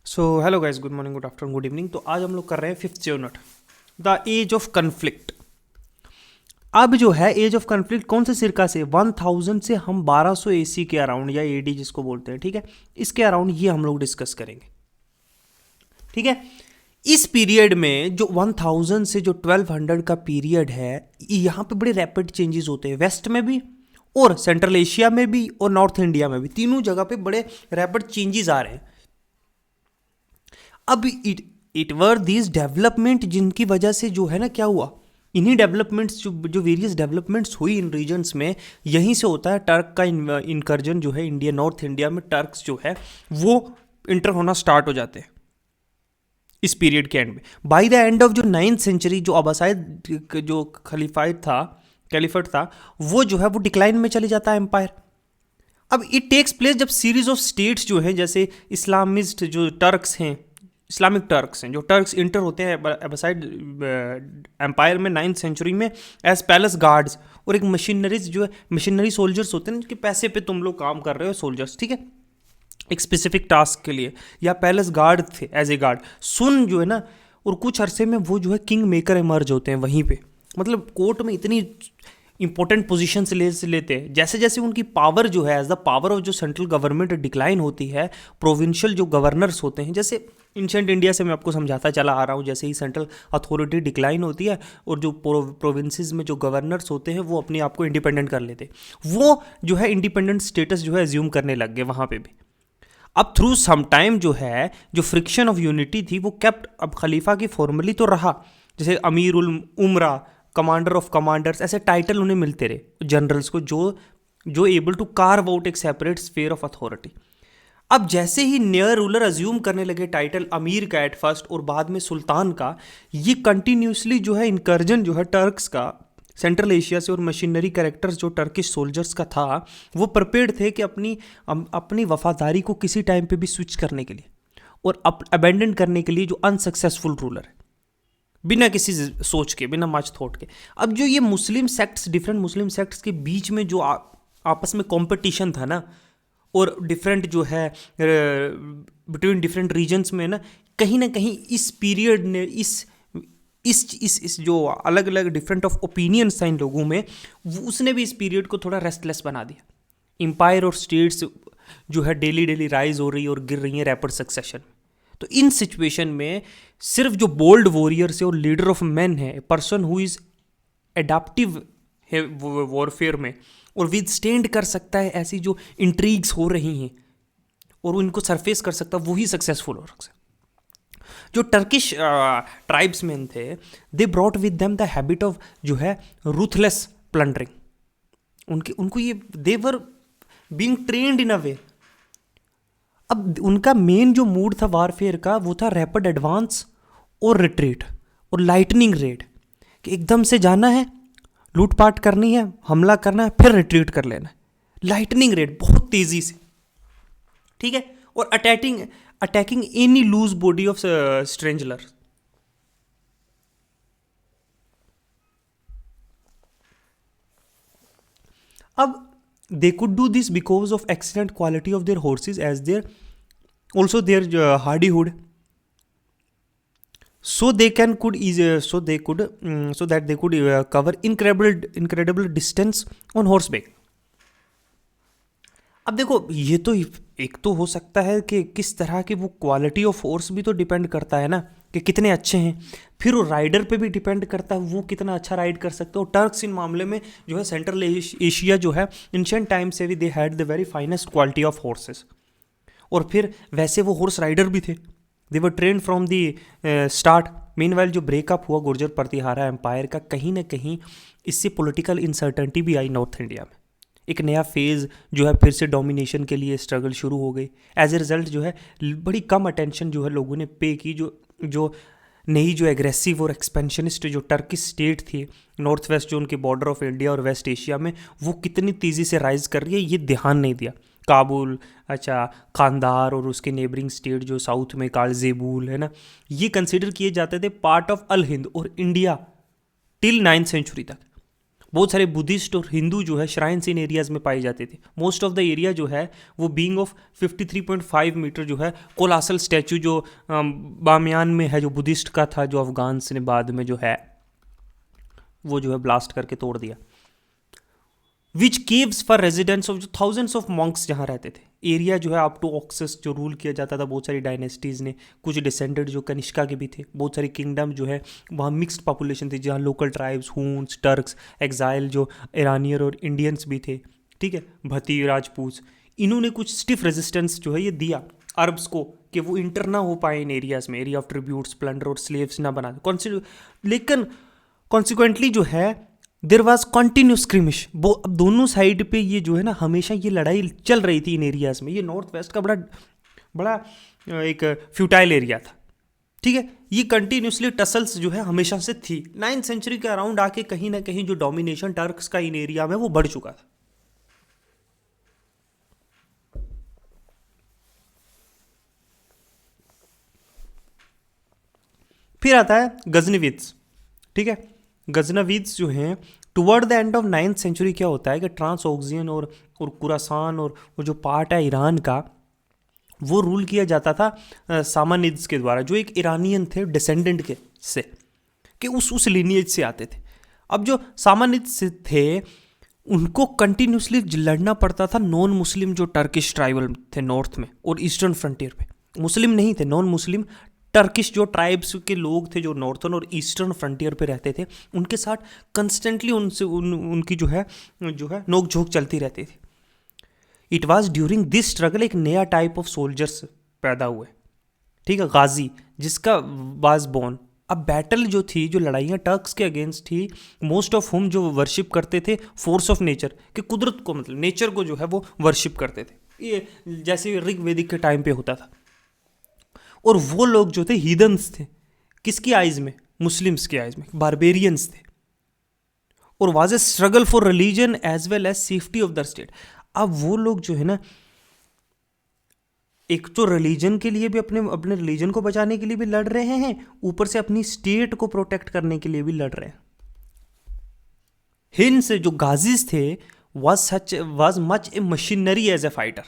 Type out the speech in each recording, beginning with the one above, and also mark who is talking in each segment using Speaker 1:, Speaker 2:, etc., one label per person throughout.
Speaker 1: सो hello guys, good morning, good afternoon, good evening. तो आज हम लोग कर रहे हैं fifth unit, the age of conflict. अब जो है एज ऑफ कन्फ्लिक्ट कौन से सिरका से 1000 से हम 1200 एसी के अराउंड या एडी जिसको बोलते हैं, ठीक है, इसके अराउंड ये हम लोग डिस्कस करेंगे। ठीक है, इस पीरियड में जो 1000 से जो 1200 का पीरियड है, यहाँ पे बड़े रैपिड चेंजेस होते हैं, वेस्ट में भी और सेंट्रल एशिया में भी और नॉर्थ इंडिया में भी, तीनों जगह पे बड़े रैपिड चेंजेस आ रहे हैं। अब इट वर दीज डेवलपमेंट जिनकी वजह से जो है ना क्या हुआ, इन्हीं डेवलपमेंट्स जो वेरियस डेवलपमेंट्स हुई इन रीजन्स में, यहीं से होता है टर्क का इनकर्जन जो है इंडिया, नॉर्थ इंडिया में टर्क्स जो है वो इंटर होना स्टार्ट हो जाते हैं इस पीरियड के एंड में। बाय द एंड ऑफ जो 9th सेंचुरी जो अब्बासाइद जो कैलिफेट था वो जो है वो डिक्लाइन में चले जाता है एम्पायर। अब इट टेक्स प्लेस जब सीरीज ऑफ स्टेट्स जो हैं, जैसे इस्लामिस्ट जो टर्क्स हैं, इस्लामिक टर्क्स हैं, जो टर्क्स इंटर होते हैं अब्बासाइड एम्पायर में 9th सेंचुरी में एज पैलेस गार्ड्स, और एक मशीनरीज जो है मशीनरी सोल्जर्स होते हैं जिनके पैसे पे तुम लोग काम कर रहे हो, सोल्जर्स, ठीक है, एक स्पेसिफिक टास्क के लिए, या पैलेस गार्ड थे एज ए गार्ड। सुन जो है ना, और कुछ अरसे में वो जो है किंग मेकर इमर्ज होते हैं वहीं पे, मतलब कोर्ट में इतनी इंपॉर्टेंट पोजीशन से लेते हैं। जैसे जैसे उनकी पावर जो है एज द पावर ऑफ जो सेंट्रल गवर्नमेंट डिक्लाइन होती है, प्रोविंशियल जो गवर्नर्स होते हैं, जैसे इंशेंट इंडिया से मैं आपको समझाता चला आ रहा हूँ, जैसे ही सेंट्रल अथॉरिटी डिक्लाइन होती है और जो प्रोविंसेस में जो गवर्नर्स होते हैं वो अपने आप को इंडिपेंडेंट कर लेते हैं, वो जो है इंडिपेंडेंट स्टेटस जो है एज्यूम करने लग गए वहाँ पे भी। अब थ्रू सम टाइम जो है जो फ्रिक्शन ऑफ यूनिटी थी वो केप्ट, अब खलीफा की फॉर्मली तो रहा, जैसे अमीर उल उमरा, कमांडर ऑफ कमांडर्स, ऐसे टाइटल उन्हें मिलते रहे जनरल्स को, जो एबल टू कार्व आउट एक सेपरेट स्फीयर ऑफ अथॉरिटी। अब जैसे ही नियर रूलर अज्यूम करने लगे टाइटल अमीर का एट फर्स्ट और बाद में सुल्तान का, ये कंटिन्यूसली जो है इनकर्जन जो है टर्क्स का सेंट्रल एशिया से, और मशीनरी कैरेक्टर्स जो टर्किश सोल्जर्स का था, वो प्रिपेयर्ड थे कि अपनी वफादारी को किसी टाइम पे भी स्विच करने के लिए और अबेंडन करने के लिए जो अनसक्सेसफुल रूलर है, बिना किसी सोच के, बिना मच थॉट के। अब जो ये मुस्लिम सेक्ट्स, डिफरेंट मुस्लिम सेक्ट्स के बीच में जो आपस में कंपटीशन था ना, और डिफरेंट जो है बिटवीन डिफरेंट रीजन्स में ना कहीं इस पीरियड ने इस जो अलग अलग डिफरेंट ऑफ ओपिनियंस था इन लोगों में, उसने भी इस पीरियड को थोड़ा रेस्टलेस बना दिया। एम्पायर और स्टेट्स जो है डेली डेली राइज हो रही है और गिर रही हैं रैपिड सक्सेशन। तो इन सिचुएशन में सिर्फ जो बोल्ड वॉरियर्स है और लीडर ऑफ मैन है, पर्सन हु इज एडाप्टिव है वॉरफेयर में और विद स्टैंड कर सकता है ऐसी जो इंट्रीग्स हो रही हैं और उनको सरफेस कर सकता है, वही सक्सेसफुल हो सकता है। जो टर्किश ट्राइब्स मैन थे, they brought with them the habit of जो है रूथलेस प्लंडरिंग। उनको ये दे वर बीइंग ट्रेन्ड इन अ वे। अब उनका मेन जो मूड था वारफेयर का वो था रैपिड एडवांस और रिट्रीट और लाइटनिंग रेड, कि एकदम से जाना है, लूटपाट करनी है, हमला करना है, फिर रिट्रीट कर लेना है, लाइटनिंग रेड बहुत तेजी से, ठीक है, और attacking any loose body of strangler. अब they could do this because of excellent quality of their horses as their also their hardihood, so they could so that they could cover incredible distance on horseback। अब देखो, ये तो एक तो हो सकता है कि किस तरह की वो क्वालिटी ऑफ फोर्स भी तो डिपेंड करता है ना, कि कितने अच्छे हैं, फिर वो राइडर पे भी डिपेंड करता है वो कितना अच्छा राइड कर सकते हो। टर्क्स इन मामले में जो है सेंट्रल एशिया जो है एंशिएंट टाइम से भी they had the very finest quality of horses, और फिर वैसे वो हॉर्स राइडर भी थे, they were train from the start. Meanwhile जो ब्रेकअप हुआ गुर्जर प्रतिहारा एम्पायर का, कहीं ना कहीं इससे पॉलिटिकल इंसर्टेनिटी भी आई नॉर्थ इंडिया में, एक नया फेज़ जो है फिर से डोमिनेशन के लिए स्ट्रगल शुरू हो गई। एज ए रिजल्ट जो है बड़ी कम अटेंशन जो है लोगों ने पे की, जो नई जो एग्रेसिव और एक्सपेंशनिस्ट जो टर्किश स्टेट थी नॉर्थ वेस्ट जो उनके बॉर्डर ऑफ इंडिया और वेस्ट एशिया में, वो कितनी तेज़ी से राइज कर रही है ये ध्यान नहीं दिया। काबुल, अच्छा, खांदार और उसके नेबरिंग स्टेट जो साउथ में कालजेबुल है ना, ये कंसिडर किए जाते थे पार्ट ऑफ अल हिंद और इंडिया टिल 9th सेंचुरी तक। बहुत सारे बुद्धिस्ट और हिंदू जो है श्राइन्स इन एरियाज में पाए जाते थे। मोस्ट ऑफ द एरिया जो है वो बीइंग ऑफ 53.5 मीटर जो है कोलासल स्टैचू जो बामियान में है, जो बुद्धिस्ट का था, जो अफगान्स ने बाद में जो है वो जो है ब्लास्ट करके तोड़ दिया। विच केव्स फॉर रेजिडेंट्स ऑफ, जो थाउजेंड्स ऑफ मॉन्क्स जहाँ रहते थे। एरिया जो है अप टू ऑक्सस जो रूल किया जाता था बहुत सारी डायनेस्टीज़ ने, कुछ डिसेंडेड जो कनिष्का के भी थे, बहुत सारी किंगडम जो है वहाँ मिक्स्ड पॉपुलेशन थी, जहाँ लोकल ट्राइब्स, हून्स, टर्क्स, एग्जाइल जो ईरानियर और इंडियंस भी थे, ठीक है, भती, राजपूत। इन्होंने कुछ स्टिफ रेजिस्टेंस जो है ये दिया अरब्स को कि वो इंटर ना हो पाए इन एरियाज में, एरिया ऑफ ट्रिब्यूट्स, प्लंडर और स्लेव्स ना बना। लेकिन कॉन्सिक्वेंटली जो है देर वॉज कॉन्टिन्यूस स्क्रिमिश, वो अब दोनों साइड पे ये जो है ना हमेशा ये लड़ाई चल रही थी इन एरियाज में। ये नॉर्थ वेस्ट का बड़ा बड़ा एक फ्यूटाइल एरिया था, ठीक है। ये कंटिन्यूसली टसल्स जो है हमेशा से थी। 9th सेंचुरी के अराउंड आके कहीं ना कहीं जो डोमिनेशन टर्क्स का इन एरिया में वो बढ़ चुका था। फिर आता है गजनविद्स, ठीक है। गजनविद्स जो हैं toward the end of 9th century क्या होता है कि ट्रांसऑक्सियन और कुरासान और वो जो पार्ट है ईरान का, वो रूल किया जाता था सामानिड्स के द्वारा, जो एक ईरानियन थे डिसेंडेंट के से, कि उस लीनिएज से आते थे। अब जो सामानिड्स थे उनको कंटिन्यूसली लड़ना पड़ता था नॉन मुस्लिम जो टर्किश ट्राइबल थे नॉर्थ में और ईस्टर्न फ्रंटियर पे। मुस्लिम नहीं थे, नॉन मुस्लिम टर्किश जो ट्राइब्स के लोग थे जो नॉर्थर्न और ईस्टर्न फ्रंटियर पे रहते थे, उनके साथ कंस्टेंटली उनकी जो है नोक झोंक चलती रहती थी। It was during this struggle एक नया टाइप ऑफ सोल्जर्स पैदा हुए, ठीक है, गाजी, जिसका वाज बोर्न। अब बैटल जो थी, जो लड़ाइयाँ टर्क्स के अगेंस्ट थी, मोस्ट ऑफ हुम जो वर्शिप करते थे फोर्स ऑफ नेचर, कि कुदरत को, मतलब नेचर को जो है वो वर्शिप करते थे, ये जैसे ऋग वेदिक के टाइम पे होता था। और वो लोग जो थे हीदन्स थे, किसकी आइज में? मुस्लिम्स की आइज में, बारबेरियंस थे। और was a struggle for religion as well as safety of the state. अब वो लोग जो है ना, एक तो रिलीजन के लिए भी अपने रिलीजन को बचाने के लिए भी लड़ रहे हैं, ऊपर से अपनी स्टेट को प्रोटेक्ट करने के लिए भी लड़ रहे हैं। हिंद से जो गाजीज थे was much a machinery as a fighter,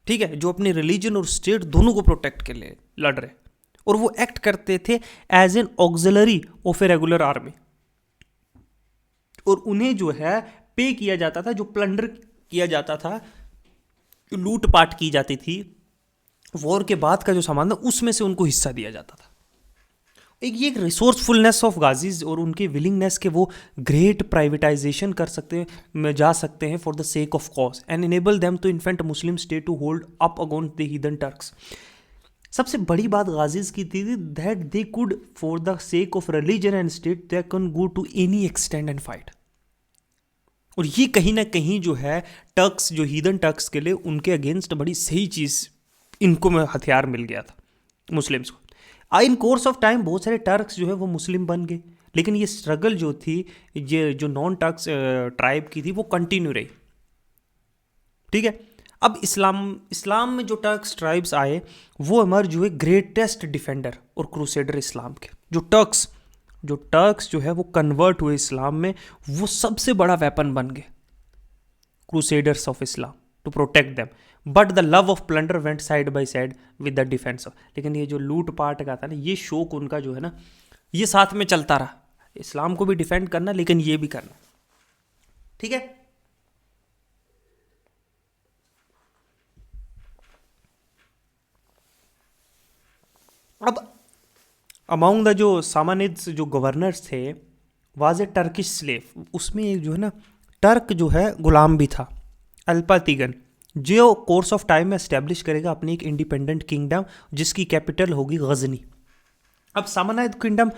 Speaker 1: ठीक है, जो अपने रिलीजन और स्टेट दोनों को प्रोटेक्ट के लिए लड़ रहे, और वो एक्ट करते थे as an auxiliary of a regular army. और उन्हें जो है पे किया जाता था, जो प्लंडर किया जाता था, लूटपाट की जाती थी, वॉर के बाद का जो सामान था उसमें से उनको हिस्सा दिया जाता था। ये एक रिसोर्सफुलनेस ऑफ गाजीज और उनकी विलिंगनेस के वो ग्रेट प्राइवेटाइजेशन कर सकते हैं, जा सकते हैं for the sake of cause and enable them to infant Muslim state to hold up against the heathen Turks. सबसे बड़ी बात गाजीज की थी that they could for the sake of religion and state they can go to any extend and fight. और ये कहीं ना कहीं जो है टर्क्स, जो हीदन टर्क्स के लिए उनके अगेंस्ट बड़ी सही चीज़, इनको में हथियार मिल गया था मुस्लिम्स को। इन कोर्स ऑफ टाइम बहुत सारे टर्क्स जो है वो मुस्लिम बन गए, लेकिन ये स्ट्रगल जो थी, ये जो नॉन टर्क्स ट्राइब की थी, वो कंटिन्यू रही, ठीक है। अब इस्लाम में जो टर्क्स ट्राइब्स आए वो इमर्ज हुए ग्रेटेस्ट डिफेंडर और क्रूसेडर इस्लाम के। जो टर्क्स जो है वो कन्वर्ट हुए इस्लाम में, वो सबसे बड़ा वेपन बन गए, crusaders of Islam, to protect them. But the love of plunder went side by side with the defence of. लेकिन ये जो लूट पाट का था ना, ये शौक उनका जो है ना, ये साथ में चलता रहा, इस्लाम को भी डिफेंड करना लेकिन ये भी करना, ठीक है। अब अमॉन्ग द जो सामानिड्स जो गवर्नर्स थे वाज ए टर्किश स्लेव, उसमें एक जो है ना टर्क जो है गुलाम भी था, अल्पातिगन, जो कोर्स ऑफ टाइम में एस्टेब्लिश करेगा अपनी एक इंडिपेंडेंट किंगडम जिसकी कैपिटल होगी गजनी। अब सामानाइद किंगडम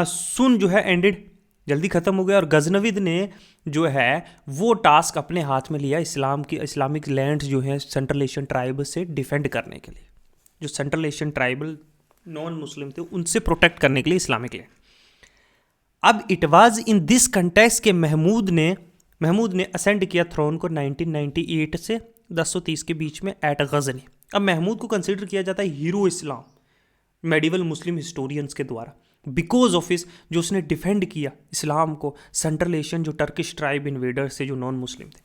Speaker 1: सुन जो है एंडेड, जल्दी ख़त्म हो गया, और गजनविद ने जो है वो टास्क अपने हाथ में लिया इस्लामिक लैंड्स जो है सेंट्रल एशियन ट्राइब से डिफेंड करने के लिए, जो central Asian tribal non Muslim थे उनसे प्रोटेक्ट करने के लिए इस्लामिक लैंड। अब it was in this context के महमूद ने असेंड किया थ्रोन को 1998 से 1030 के बीच में एट गजनी। अब महमूद को कंसिडर किया जाता है हीरो इस्लाम मेडिवल मुस्लिम हिस्टोरियंस के द्वारा, बिकॉज ऑफ इस जो उसने डिफेंड किया इस्लाम को सेंट्रल एशियन जो टर्किश ट्राइब इन्वेडर्स से जो नॉन मुस्लिम थे,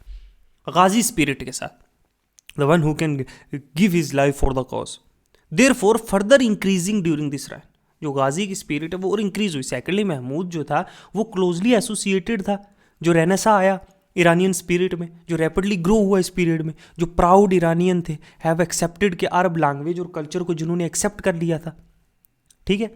Speaker 1: गाजी स्पिरिट के साथ, the one who can give his life for the cause, therefore further increasing during this right. जो गाजी की स्पिरिट है वो और इंक्रीज हुई। सेकेंडली महमूद जो था वो क्लोजली एसोसिएटेड था, जो रेनेसा आया ईरानियन स्पिरिट में, जो रैपिडली ग्रो हुआ इस पीरियड में, जो प्राउड ईरानियन थे, हैव एक्सेप्टेड के अरब लैंग्वेज और कल्चर को जिन्होंने एक्सेप्ट कर लिया था। ठीक है,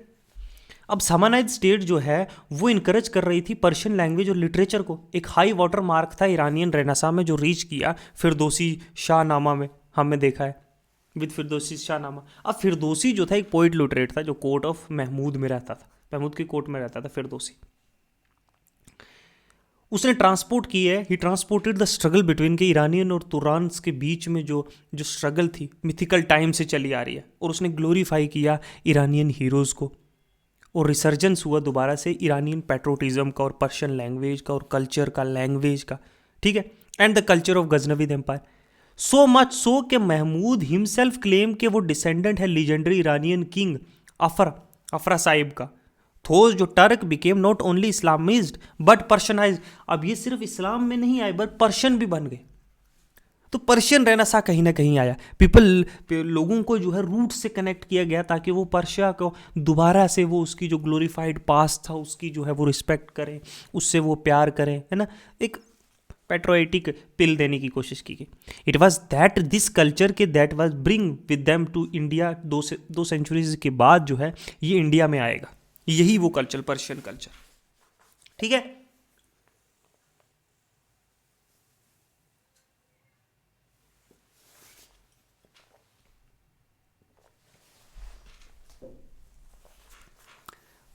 Speaker 1: अब सामानाइद स्टेट जो है वो इनकरेज कर रही थी पर्शियन लैंग्वेज और लिटरेचर को। एक हाई वाटर मार्क था ईरानियन रेनेसा में जो रीच किया फिरदौसी शाहनामा में, हमने देखा है विद फिरदौसी शाहनामा। अब फिरदौसी जो था एक पोइट लिटरेट था जो कोर्ट ऑफ महमूद में रहता था, महमूद की कोर्ट में रहता था फिरदौसी। उसने ट्रांसपोर्ट की है, ही ट्रांसपोर्टेड द स्ट्रगल बिटवीन के ईरानियन और तुरान्स के बीच में जो स्ट्रगल थी मिथिकल टाइम से चली आ रही है, और उसने ग्लोरीफाई किया ईरानियन हीरोज़ को, और रिसर्जेंस हुआ दोबारा से ईरानियन पैट्रोटिज्म का और पर्शियन लैंग्वेज का और कल्चर का, लैंग्वेज का। ठीक है, and the culture of Ghaznavid empire. So much so कि महमूद हिमसेल्फ क्लेम कि वो डिसेंडेंट है लीजेंडरी ईरानियन किंग अफरा साहिब का। थोज जो Turk became not only Islamised but Persianised. अब ये सिर्फ इस्लाम में नहीं आए बट पर्शियन भी बन गए। तो पर्शियन रेनेसा कहीं ना कहीं आया, लोगों को जो है रूट से कनेक्ट किया गया ताकि वो पर्शिया को दोबारा से वो उसकी जो ग्लोरीफाइड पास्ट था उसकी जो है वो रिस्पेक्ट करें, उससे वो प्यार करें, है ना। एक पेट्रोइटिक पिल देने की कोशिश की गई। It was that this culture के that was bring with them to India. दो सेंचुरीज के बाद जो है ये इंडिया में आएगा, यही वो कल्चर, पर्शियन कल्चर। ठीक है,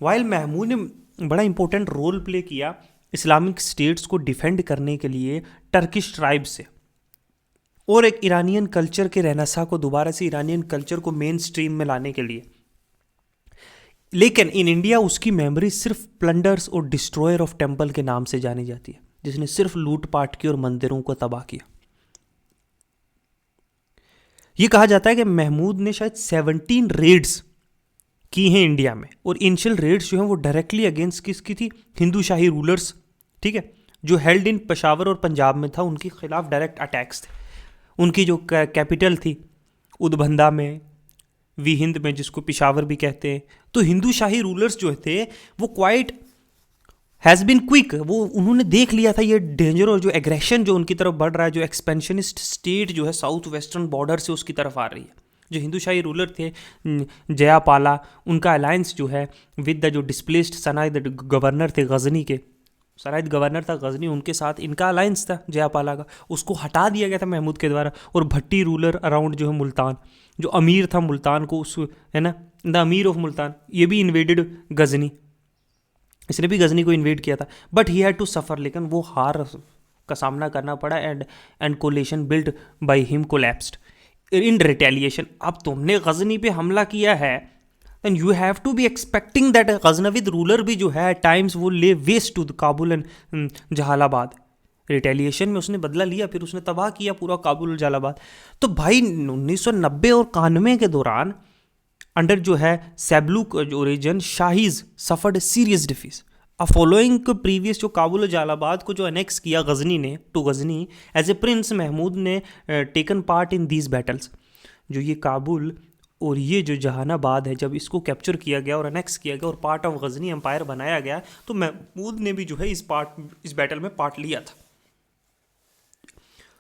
Speaker 1: वाइल महमूद ने बड़ा इंपॉर्टेंट रोल प्ले किया इस्लामिक स्टेट्स को डिफेंड करने के लिए टर्किश ट्राइब से, और एक ईरानियन कल्चर के रेनेसा को दोबारा से ईरानियन कल्चर को मेन स्ट्रीम में लाने के लिए। लेकिन इन इंडिया उसकी मेमोरी सिर्फ प्लंडर्स और डिस्ट्रॉयर ऑफ टेम्पल के नाम से जानी जाती है, जिसने सिर्फ लूटपाट की और मंदिरों को तबाह किया। यह कहा जाता है कि महमूद ने शायद 17 रेड्स की हैं इंडिया में, और इनिशियल रेड्स जो हैं वो डायरेक्टली अगेंस्ट किसकी थी? हिंदू शाही रूलर्स। ठीक है, जो हेल्ड इन पेशावर और पंजाब में था, उनके खिलाफ डायरेक्ट अटैक्स थे। उनकी जो कैपिटल थी उदभंदा में, वी हिंद में, जिसको पिशावर भी कहते हैं। तो हिंदू शाही रूलर्स जो थे वो क्वाइट हैज़ बिन क्विक, वो उन्होंने देख लिया था ये डेंजर और जो एग्रेशन जो उनकी तरफ बढ़ रहा है, जो एक्सपेंशनिस्ट स्टेट जो है साउथ वेस्टर्न बॉर्डर से उसकी तरफ आ रही है। जो हिंदू शाही रूलर थे जयापाला, उनका अलायंस जो है विद द जो डिस्प्लेस्ड सनाइद गवर्नर थे गजनी के, सराइद गवर्नर था गजनी, उनके साथ इनका अलायंस था जयापाला का, उसको हटा दिया गया था महमूद के द्वारा। और भट्टी रूलर अराउंड जो है मुल्तान, जो अमीर था मुल्तान को, उस है ना द अमीर ऑफ मुल्तान, ये भी इन्वेडेड गजनी, इसने भी गजनी को इन्वेड किया था, but he had to suffer, लेकिन वो हार का सामना करना पड़ा and coalition build by him collapsed in retaliation. अब तुमने गजनी पे हमला किया है, then you have to be expecting that Ghaznavid ruler भी जो है टाइम्स वो laid waste to Kabul and Jalalabad. Retaliation में उसने बदला लिया, फिर उसने तबाह किया पूरा काबुल और जहालाबाद। तो भाई 1990 और 91 के दौरान अंडर जो है सैबलूक जो region Shahis suffered serious defeats. Following previous जो काबुल और जलालाबाद को जो अनेक्स किया गजनी ने to Ghazni as a prince, Mahmud ने taken part in these battles. जो ये काबुल और ये जो जहानाबाद है, जब इसको कैप्चर किया गया और अनेक्स किया गया और पार्ट ऑफ गजनी एम्पायर बनाया गया, तो महमूद ने भी जो है इस बैटल में पार्ट लिया था।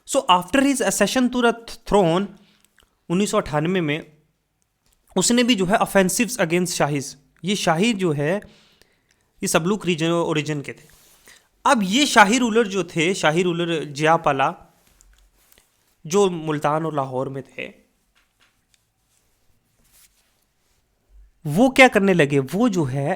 Speaker 1: So after his accession to the throne 1998 में उसने भी जो है ऑफेंसिव्स अगेंस्ट शाहीज, ये शाही जो है ये सबलूक रीजन ओरिजिन के थे। अब ये शाही रूलर जो थे, शाही रूलर जयापाला जो मुल्तान और लाहौर में थे, वो क्या करने लगे, वो जो है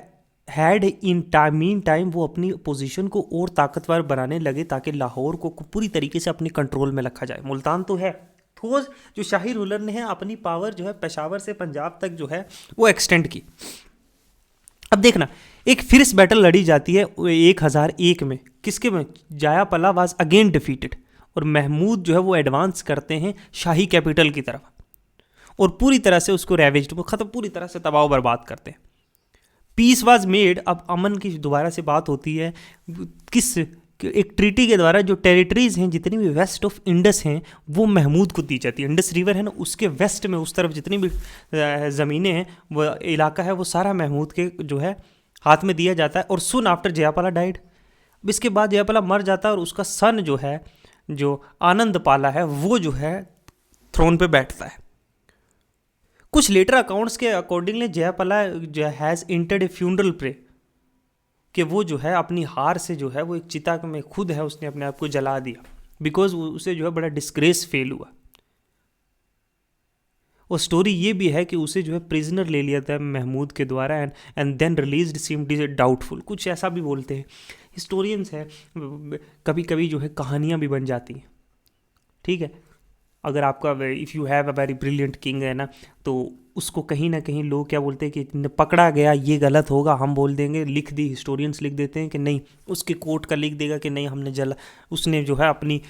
Speaker 1: हैड इन मीन टाइम वो अपनी पोजीशन को और ताकतवर बनाने लगे ताकि लाहौर को पूरी तरीके से अपने कंट्रोल में रखा जाए। मुल्तान तो है, तो जो शाही रूलर ने है अपनी पावर जो है पेशावर से पंजाब तक जो है वो एक्सटेंड की। अब देखना, एक फिर इस बैटल लड़ी जाती है 1001 में, किसके में? जयापाला वाज अगेन डिफीटेड, और महमूद जो है वो एडवांस करते हैं शाही कैपिटल की तरफ और पूरी तरह से उसको रेवेज, खत्म, पूरी तरह से तबाह बर्बाद करते हैं। पीस वाज मेड, अब अमन की दोबारा से बात होती है किस, एक ट्रीटी के द्वारा जो टेरिटरीज हैं जितनी भी वेस्ट ऑफ इंडस हैं वो महमूद को दी जाती है। इंडस रिवर है ना, उसके वेस्ट में उस तरफ जितनी भी ज़मीनें हैं, वो इलाका है, वो सारा महमूद के जो है हाथ में दिया जाता है। और सुन आफ्टर जयापाला डाइड, इसके बाद जयापाला मर जाता है और उसका सन जो है, जो आनंद पाला है, वो जो है थ्रोन पे बैठता है। कुछ लेटर अकाउंट्स के अकॉर्डिंगली जयापाला जो has entered a funeral pyre, कि वो जो है अपनी हार से जो है वो एक चिता में खुद है उसने अपने आप को जला दिया, बिकॉज उसे जो है बड़ा डिस्ग्रेस फेल हुआ। और स्टोरी ये भी है कि उसे जो है प्रिजनर ले लिया था महमूद के द्वारा, and then released seemed doubtful, कुछ ऐसा भी बोलते हैं हिस्टोरियंस है। कभी कभी जो है कहानियाँ भी बन जाती हैं, ठीक है। अगर आपका if you have a very brilliant king है ना, तो उसको कहीं ना कहीं लोग क्या बोलते हैं कि पकड़ा गया, ये गलत होगा, हम बोल देंगे, लिख दी, हिस्टोरियंस लिख देते हैं कि नहीं, उसके कोर्ट का लिख देगा कि नहीं हमने जला, उसने जो है अपनी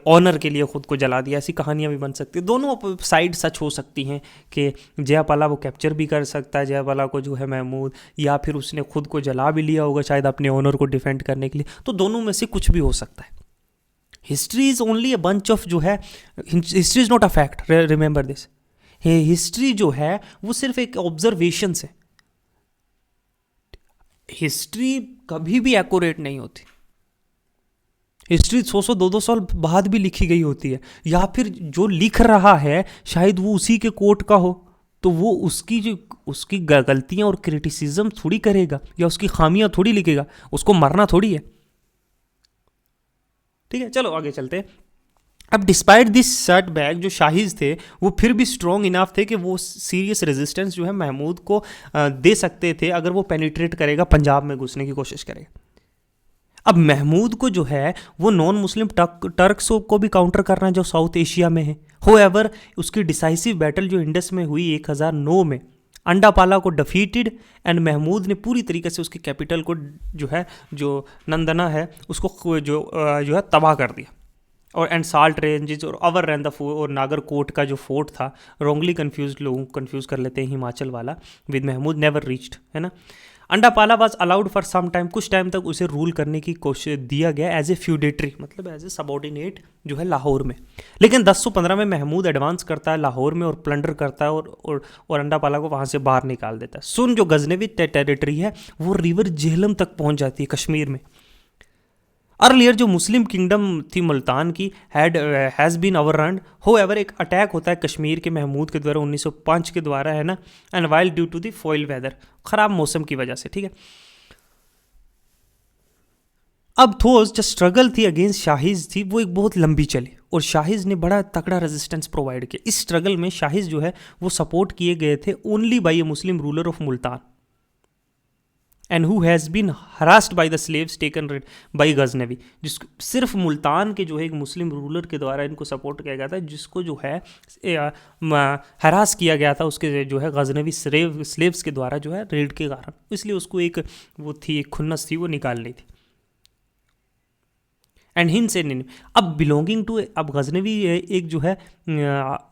Speaker 1: ऑनर के लिए खुद को जला दिया। ऐसी कहानियाँ भी बन सकती है, दोनों साइड सच हो सकती हैं कि जयापाला वो कैप्चर भी कर सकता है जयापाला को जो है महमूद, या फिर उसने खुद को जला भी लिया होगा शायद अपने ऑनर को डिफेंड करने के लिए। तो दोनों में से कुछ भी हो सकता है। History is only a bunch of जो है, history is not a fact, remember this. History जो है वो सिर्फ एक ऑब्जर्वेशन है। हिस्ट्री कभी भी एक्यूरेट नहीं होती। हिस्ट्री 100 200 साल बाद भी लिखी गई होती है, या फिर जो लिख रहा है शायद वो उसी के कोर्ट का हो, तो वो उसकी गलतियां और क्रिटिसिज्म थोड़ी करेगा या उसकी खामियां थोड़ी लिखेगा, उसको मरना थोड़ी है, ठीक है। चलो आगे चलते हैं। अब डिस्पाइट दिस सेटबैक, जो शाहीज थे वो फिर भी स्ट्रॉन्ग इनाफ थे कि वो सीरियस रेजिस्टेंस जो है महमूद को दे सकते थे अगर वो पेनिट्रेट करेगा, पंजाब में घुसने की कोशिश करेगा। अब महमूद को जो है वो नॉन मुस्लिम टर्क्स को भी काउंटर करना है जो साउथ एशिया में है। होएवर उसकी डिसाइसिव बैटल जो इंडस में हुई 1009 में, अंडापाला को डिफीटेड, एंड महमूद ने पूरी तरीके से उसकी कैपिटल को जो है, जो नंदना है, उसको जो है तबाह कर दिया। और एंड साल्ट रेंजेस और अवर रैन द और नागरकोट का जो फोर्ट था, रॉन्गली कन्फ्यूज, लोगों को कन्फ्यूज़ कर लेते हैं हिमाचल वाला विद महमूद, नेवर रीच्ड, है ना। Anandapala was allowed for some time, कुछ टाइम तक उसे रूल करने की कोशिश दिया गया एज ए फ्यूडेटरी, मतलब एज ए सबॉर्डिनेट जो है लाहौर में। लेकिन 1015 में महमूद एडवांस करता है लाहौर में और प्लंडर करता है और अंडापाला को वहाँ से बाहर निकाल देता है। सुन जो गजनवी टेरिटरी है वो रिवर झेलम तक पहुँच जाती है कश्मीर में। अर्लियर जो मुस्लिम किंगडम थी मुल्तान की हैज़ बीन ओवररन। होएवर एक अटैक होता है कश्मीर के महमूद के द्वारा 1905 के द्वारा, है ना, and while due to the foul weather, ख़राब मौसम की वजह से, ठीक है। अब थोस जो स्ट्रगल थी अगेंस्ट शाहीज थी वो एक बहुत लंबी चली और शाहीज ने बड़ा तगड़ा रेजिस्टेंस प्रोवाइड किया। इस स्ट्रगल में शाहीज जो है वो सपोर्ट किए गए थे only by a Muslim ruler of Multan and who has been harassed by the slaves taken by Ghaznavi, जिसको सिर्फ मुल्तान के जो है एक मुस्लिम रूलर के द्वारा इनको सपोर्ट किया गया था, जिसको जो है हरास किया गया था उसके जो है गजनवी स्लेव्स के द्वारा जो है रेड के कारण, इसलिए उसको एक वो थी, एक खुन्नस थी, वो निकालनी थी। एंड हिंद से नहीं, अब बिलोंगिंग टू, अब गजनवी एक जो है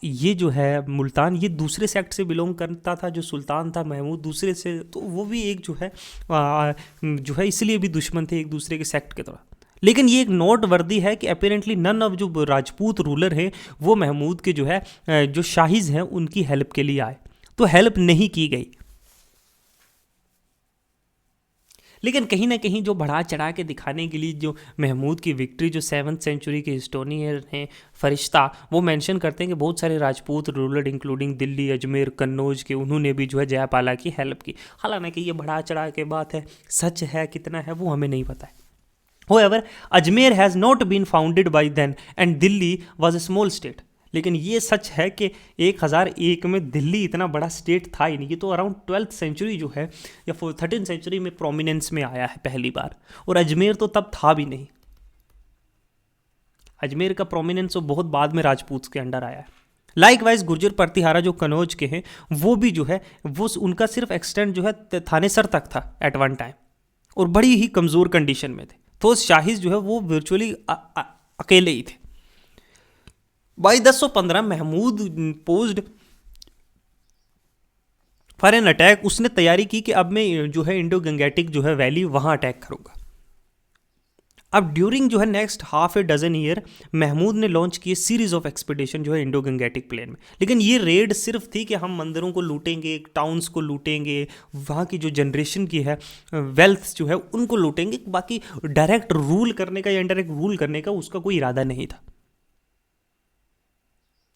Speaker 1: ये जो है मुल्तान, ये दूसरे सेक्ट से बिलोंग करता था, जो सुल्तान था महमूद दूसरे से, तो वो भी एक जो है इसलिए भी दुश्मन थे एक दूसरे के सेक्ट के तरह। लेकिन ये एक नोट वर्दी है कि अपेरेंटली नन ऑफ जो राजपूत रूलर हैं वो महमूद के जो है जो शाहीज हैं उनकी हेल्प के लिए आए, तो हेल्प नहीं की गई। लेकिन कहीं ना कहीं जो बढ़ा चढ़ा के दिखाने के लिए जो महमूद की विक्ट्री, जो 7th सेंचुरी के हिस्टोरियन हैं फरिश्ता, वो मेंशन करते हैं कि बहुत सारे राजपूत रूलर इंक्लूडिंग दिल्ली, अजमेर, कन्नौज के, उन्होंने भी जो है जयापाला की हेल्प की। हालांकि ये बढ़ा चढ़ा के बात है, सच है कितना है वो हमें नहीं पता है। However, Ajmer has not been founded by then and Delhi was a small state. लेकिन ये सच है कि 1001 में दिल्ली इतना बड़ा स्टेट था ही नहीं, ये तो अराउंड 12th सेंचुरी जो है या 13th सेंचुरी में प्रोमिनेंस में आया है पहली बार, और अजमेर तो तब था भी नहीं। अजमेर का प्रोमिनेंस तो बहुत बाद में राजपूत के अंडर आया है। लाइकवाइज गुर्जर प्रतिहारा जो कन्नौज के हैं वो भी जो है वो उनका सिर्फ एक्सटेंड जो है थानेसर तक था एट वन टाइम, और बड़ी ही कमज़ोर कंडीशन में थे। तो शाहीज जो है वो वर्चुअली अकेले ही थे। By 1015 Mahmud posed for an attack उसने तैयारी की कि अब मैं जो है इंडो गंगेटिक जो है वैली वहाँ अटैक करूँगा। अब ड्यूरिंग जो है next half a dozen year Mahmud ने लॉन्च किए सीरीज ऑफ एक्सपीडिशन जो है इंडो गंगेटिक प्लेन में। लेकिन ये रेड सिर्फ थी कि हम मंदिरों को लूटेंगे, टाउन्स को लूटेंगे, वहाँ की जो जनरेशन की है वेल्थ जो है उनको लूटेंगे, बाकी डायरेक्ट रूल करने का या इनडायरेक्ट रूल करने का उसका कोई इरादा नहीं था।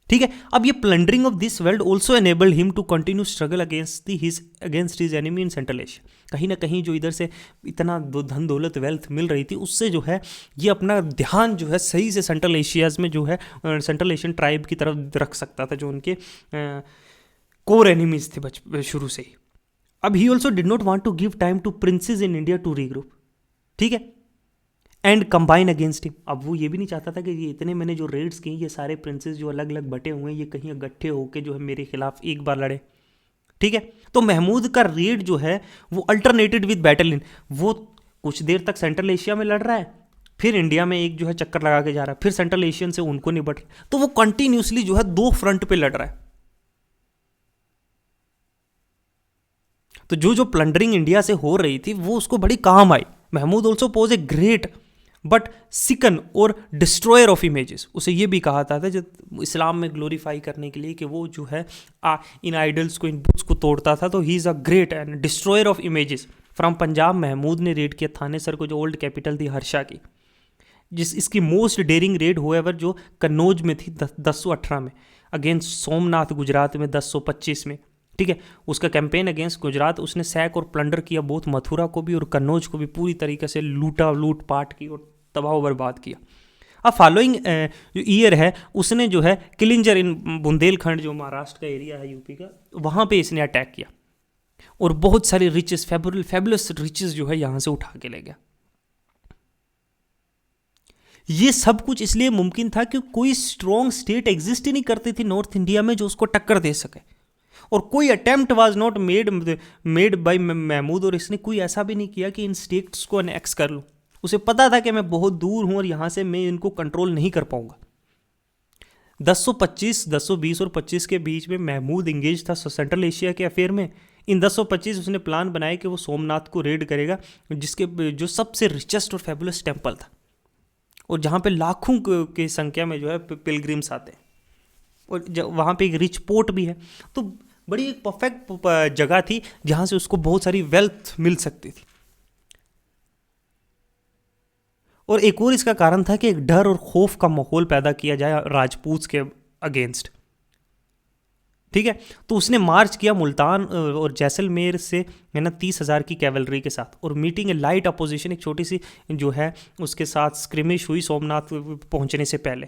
Speaker 1: ठीक है, अब ये plundering of this world also enabled him to continue struggle against his enemy in central Asia. कहीं ना कहीं जो इधर से इतना धन दौलत वेल्थ मिल रही थी उससे जो है ये अपना ध्यान जो है सही से सेंट्रल एशियाज में जो है सेंट्रल एशियन ट्राइब की तरफ रख सकता था जो उनके कोर एनिमीज थे शुरू से ही। अब he also did not want to give time to princes in India to regroup, ठीक है, एंड कंबाइन अगेंस्ट हिम। अब वो ये भी नहीं चाहता था कि ये इतने मैंने जो रेड्स किए ये सारे प्रिंसेस जो अलग अलग बटे हुए हैं ये कहीं इकट्ठे होकर जो है मेरे खिलाफ एक बार लड़े। ठीक है, तो महमूद का रेड जो है वो अल्टरनेटेड विद बैटल इन, वो कुछ देर तक सेंट्रल एशिया में लड़ रहा है, फिर इंडिया में एक जो है चक्कर लगा के जा रहा है, फिर सेंट्रल एशियन से उनको निपट रहा है, तो वो कंटिन्यूसली जो है दो फ्रंट पे लड़ रहा है। तो जो जो प्लंडरिंग इंडिया से हो रही थी वो उसको बड़ी काम आई। Mahmud also posed a great बट सिकन और डिस्ट्रॉयर ऑफ इमेजेस। उसे ये भी कहा था जब इस्लाम में ग्लोरीफाई करने के लिए कि वो जो है इन आइडल्स को, इन बुक्स को तोड़ता था, तो he is a great and destroyer of images. From Punjab Mahmud ने रेड किया थानेसर को जो ओल्ड कैपिटल थी हर्षा की, इसकी मोस्ट डेयरिंग रेड होएवर जो कन्नौज में थी 1018 में, अगेंस्ट सोमनाथ गुजरात में 1025 में। ठीक है, उसका कैंपेन अगेंस्ट गुजरात उसने सैक और प्लंडर किया, बहुत मथुरा को भी और कन्नौज को भी पूरी तरीके से लूट पाट की और तबाह बर्बाद किया। अब फॉलोइंग जो ईयर है उसने जो है किलिंजर इन बुंदेलखंड जो महाराष्ट्र का एरिया है यूपी का, वहाँ पे इसने अटैक किया और बहुत सारी रिचेस फैबुलस रिचेस जो है यहाँ से उठा के ले गया। ये सब कुछ इसलिए मुमकिन था कि कोई स्ट्रॉन्ग स्टेट एग्जिस्ट ही नहीं करती थी नॉर्थ इंडिया में जो उसको टक्कर दे सके, और कोई attempt was not made by Mahmud, और इसने कोई ऐसा भी नहीं किया कि इन स्टेट्स को अनेक्स कर लूँ। उसे पता था कि मैं बहुत दूर हूँ और यहाँ से मैं इनको कंट्रोल नहीं कर पाऊंगा। 1020 और 25 के बीच में महमूद इंगेज था सेंट्रल एशिया के अफेयर में। इन 1025 उसने प्लान बनाया कि वो सोमनाथ को रेड करेगा, जिसके जो सबसे रिचेस्ट और फेबुलस टेम्पल था और जहाँ पे लाखों की संख्या में जो है पिलग्रिम्स आते हैं, और वहाँ पे एक रिच पोर्ट भी है, तो बड़ी एक परफेक्ट जगह थी जहाँ से उसको बहुत सारी वेल्थ मिल सकती थी। और एक और इसका कारण था कि एक डर और खौफ का माहौल पैदा किया जाए राजपूत के अगेंस्ट। ठीक है, तो उसने मार्च किया मुल्तान और जैसलमेर से है ना 30,000 की कैवलरी के साथ, और मीटिंग ए लाइट अपोजिशन, एक छोटी सी जो है उसके साथ स्क्रिमिश हुई सोमनाथ पहुंचने से पहले।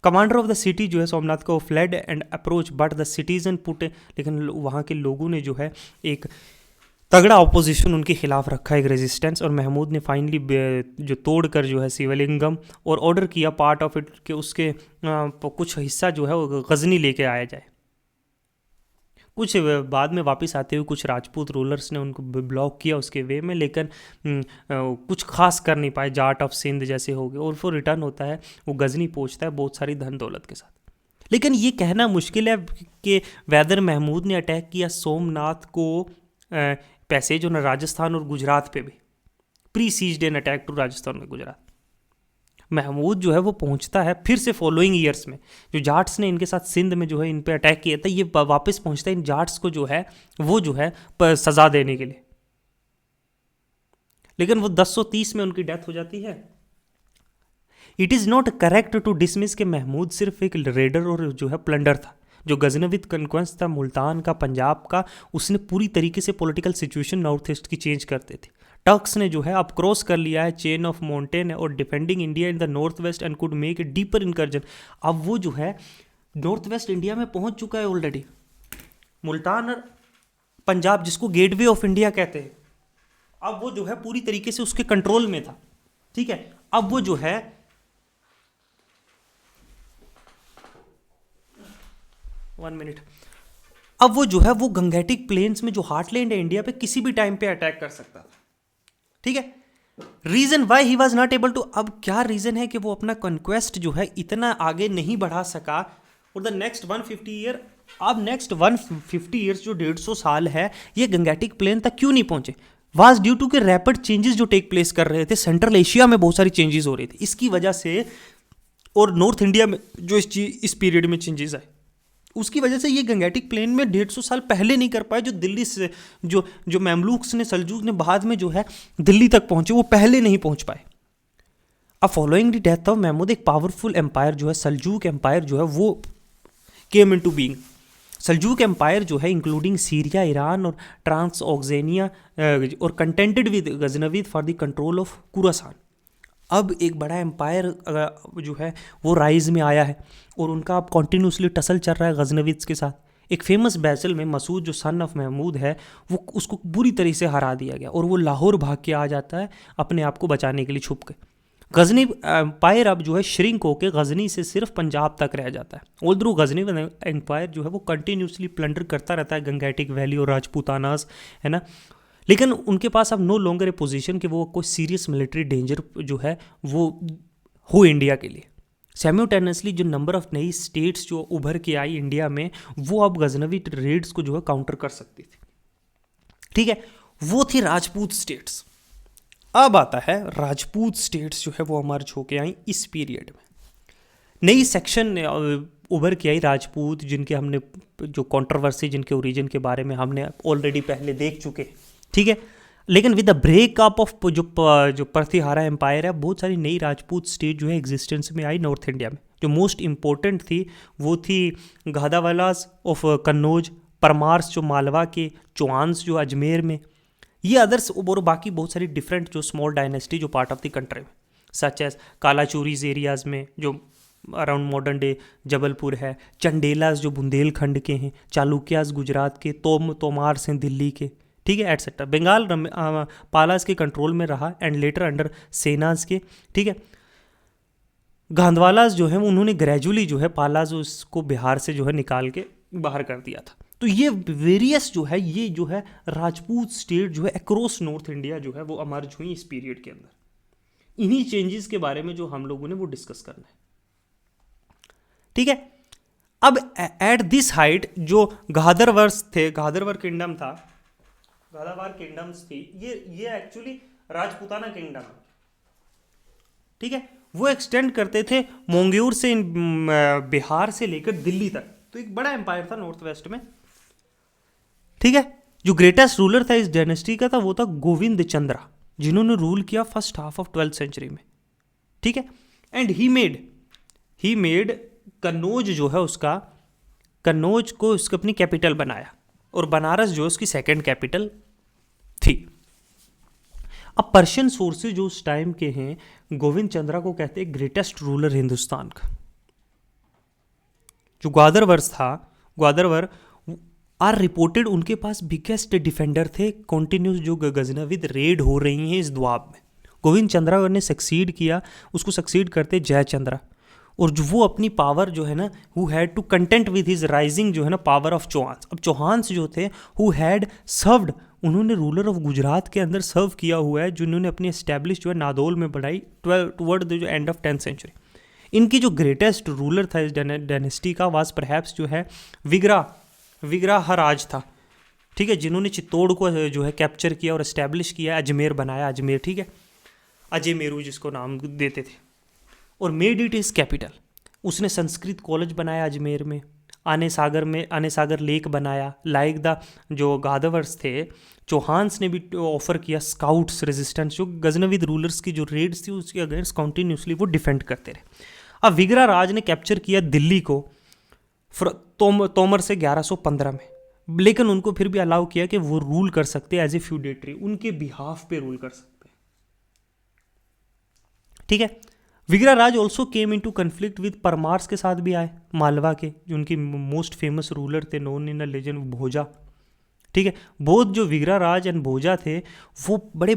Speaker 1: कमांडर ऑफ द सिटी जो है सोमनाथ को flood and approach but the citizen put, लेकिन वहाँ के लोगों ने जो है एक तगड़ा ऑपोजिशन उनके खिलाफ रखा, एक रेजिस्टेंस, और महमूद ने फाइनली जो तोड़ कर जो है शिवलिंगम और ऑर्डर किया पार्ट ऑफ इट कि उसके कुछ हिस्सा जो है वो गजनी लेके आया जाए। कुछ बाद में वापस आते हुए कुछ राजपूत रूलर्स ने उनको ब्लॉक किया उसके वे में, लेकिन कुछ खास कर नहीं पाए, जाट ऑफ सिंध जैसे हो गए, और फिर रिटर्न होता है, वो गजनी पहुंचता है बहुत सारी धन दौलत के साथ। लेकिन ये कहना मुश्किल है कि वैदर महमूद ने अटैक किया सोमनाथ को पैसेज और राजस्थान और गुजरात पे भी, pre seized an attack to Rajasthan और गुजरात। महमूद जो है वो पहुंचता है फिर से फॉलोइंग ईयर्स में, जो जाट्स ने इनके साथ सिंध में जो है इन पे अटैक किया था, ये वापस पहुंचता है इन जाट्स को जो है वो जो है सजा देने के लिए, लेकिन वो 1030 में उनकी डेथ हो जाती है। It is not correct to dismiss के महमूद सिर्फ एक रेडर और जो है प्लंडर था। जो गजनविद कन्क्वेस्ट था मुल्तान का, पंजाब का, उसने पूरी तरीके से पॉलिटिकल सिचुएशन नॉर्थ ईस्ट की चेंज करते थे। टर्क्स ने जो है अब क्रॉस कर लिया है चेन ऑफ माउंटेन और defending India in the north west and could make a deeper incursion. अब वो जो है नॉर्थ वेस्ट इंडिया में पहुंच चुका है ऑलरेडी। मुल्तान और पंजाब जिसको गेटवे ऑफ इंडिया कहते हैं, अब वो जो है पूरी तरीके से उसके कंट्रोल में था। ठीक है, अब वो जो है अब वो जो है वो गंगेटिक प्लेन्स में जो हार्टलैंड है इंडिया पे किसी भी टाइम पे अटैक कर सकता था। ठीक है, reason why he was not able to, अब क्या रीजन है कि वो अपना कॉन्क्वेस्ट जो है इतना आगे नहीं बढ़ा सका और द नेक्स्ट 150 ईयर अब नेक्स्ट 150 ईयर्स जो 150 साल है ये गंगेटिक प्लेन तक क्यों नहीं पहुंचे? वाज ड्यू टू के रैपिड चेंजेस जो टेक प्लेस कर रहे थे, सेंट्रल एशिया में बहुत सारी चेंजेस हो रही थी, इसकी वजह से, और नॉर्थ इंडिया में जो इस पीरियड में चेंजेस आए उसकी वजह से ये गंगेटिक प्लेन में 150 साल पहले नहीं कर पाए, जो दिल्ली से जो मैमलूक्स ने, सल्जूक ने बाद में जो है दिल्ली तक पहुंचे, वो पहले नहीं पहुंच पाए। अब following the death of Mahmud एक पावरफुल एम्पायर जो है सल्जूक एम्पायर जो है वो came into being. Seljuk empire जो है इंक्लूडिंग सीरिया, ईरान और ट्रांस ऑक्सेनिया और contended with Ghaznavid for the control of Khurasan. अब एक बड़ा एम्पायर जो है वो राइज में आया है और उनका अब कॉन्टीन्यूसली टसल चल रहा है गजनवीद्स के साथ। एक फेमस बैटल में मसूद जो सन ऑफ महमूद है वो उसको बुरी तरीके से हरा दिया गया और वो लाहौर भाग के आ जाता है अपने आप को बचाने के लिए छुप के। गजनी एम्पायर अब जो है श्रिंक होकर गजनी से सिर्फ पंजाब तक रह जाता है। ऑल्दो गजनी एम्पायर जो है वो कंटिन्यूसली प्लंडर करता रहता है गंगेटिक वैली और राजपूतानास, है ना, लेकिन उनके पास अब नो लॉन्गर ए पोजीशन कि वो कोई सीरियस मिलिट्री डेंजर जो है वो हो इंडिया के लिए। साइमल्टेनियसली जो नंबर ऑफ नई स्टेट्स जो उभर के आई इंडिया में वो अब गजनवी रेड्स को जो है काउंटर कर सकती थी। ठीक है, वो थी राजपूत स्टेट्स। अब आता है राजपूत स्टेट्स जो है वो अमर्ज होके आई इस पीरियड में। नई सेक्शन उभर के आई राजपूत, जिनके हमने जो कंट्रोवर्सी जिनके ओरिजिन के बारे में हमने ऑलरेडी पहले देख चुके हैं। ठीक है, लेकिन विद द ब्रेकअप ऑफ जो प्रतिहारा एम्पायर है बहुत सारी नई राजपूत स्टेट जो है एग्जिस्टेंस में आई नॉर्थ इंडिया में। जो मोस्ट इंपॉर्टेंट थी वो थी गादावालास ऑफ कन्नौज, परमार्स जो मालवा के, चौहान्स जो अजमेर में, ये अदर्स और बाकी बहुत सारी डिफरेंट जो स्मॉल डायनेस्टी जो पार्ट ऑफ द कंट्री में, सच एज कालाचूरीज एरियाज में जो अराउंड मॉडर्न डे जबलपुर है, चंडेलास जो बुंदेलखंड के हैं, चालुक्यास गुजरात के, तोमार्स हैं दिल्ली के, ठीक है, एटसेट्रा। बंगाल पालास के कंट्रोल में रहा एंड लेटर अंडर सेनाज के। ठीक है, गांधवालास जो है उन्होंने ग्रेजुअली जो है पालास उसको बिहार से जो है निकाल के बाहर कर दिया था। तो ये वेरियस जो है ये जो है राजपूत स्टेट जो है अक्रॉस नॉर्थ इंडिया जो है वो अमर्ज हुई इस पीरियड के अंदर। इन्हीं चेंजेस के बारे में जो हम लोगों ने वो डिस्कस करना है। ठीक है, अब एट दिस हाइट जो गादरवर्स थे, गादरवर किंगडम था, गादावार किंगडम्स थी, ये एक्चुअली राजपूताना किंगडम है। ठीक है, वो एक्सटेंड करते थे मोंगयूर से बिहार से लेकर दिल्ली तक। तो एक बड़ा एम्पायर था नॉर्थ वेस्ट में। ठीक है, जो ग्रेटेस्ट रूलर था इस डायनेस्टी का था वो था गोविंद चंद्रा, जिन्होंने रूल किया first half of 12th century में। ठीक है, एंड ही मेड कन्नौज जो है उसका, कन्नौज को उसका अपनी कैपिटल बनाया और बनारस जो उसकी सेकंड कैपिटल थी। अब पर्शियन सोर्सेज जो उस टाइम के हैं गोविंद चंद्रा को कहते हैं ग्रेटेस्ट रूलर हिंदुस्तान का। जो ग्वादरवर्स था, ग्वादरवर आर रिपोर्टेड उनके पास बिगेस्ट डिफेंडर थे कॉन्टिन्यूस जो गजनविद रेड हो रही हैं इस द्वाब में। गोविंद चंद्रा ने सक्सीड किया, उसको सक्सीड करते जयचंद्रा, और जो वो अपनी पावर जो है ना who had to content with his rising जो है ना पावर ऑफ चौहान्स। अब चौहान्स जो थे हु हैड सर्व्ड, उन्होंने रूलर ऑफ गुजरात के अंदर सर्व किया हुआ है, जिन्होंने अपनी एस्टेब्लिश जो है नादौल में बढ़ाई टुवर्ड द जो एंड ऑफ 10th सेंचुरी। इनकी जो ग्रेटेस्ट रूलर था इस डायनेस्टी का वाज परहैप्स जो है विग्रहराज था। ठीक है, जिन्होंने चित्तौड़ को जो है कैप्चर किया और एस्टेब्लिश किया, अजमेर बनाया, अजमेर, ठीक है, अजय मेरू जिसको नाम देते थे, और मेड इट इज कैपिटल। उसने संस्कृत कॉलेज बनाया अजमेर में, आने सागर लेक बनाया। लाइक द जो गादवर्स थे, चौहान्स ने भी ऑफर किया स्काउट्स रेजिस्टेंस, जो गजनविद रूलर्स की जो रेड्स थी उसके अगेंस्ट कॉन्टीन्यूसली वो डिफेंड करते रहे। अब विग्रहराज ने कैप्चर किया दिल्ली को तोमर से 1115 में, लेकिन उनको फिर भी अलाउ किया कि वो रूल कर सकते एज ए फ्यूडेटरी, उनके बिहाफ पे रूल कर सकते। ठीक है, Vigraharaja also came into conflict with Paramars के साथ भी आए, मालवा के, जो उनकी मोस्ट फेमस रूलर थे known in a legend Bhoja. ठीक है, बोथ जो विग्रहराज एंड भोजा थे वो बड़े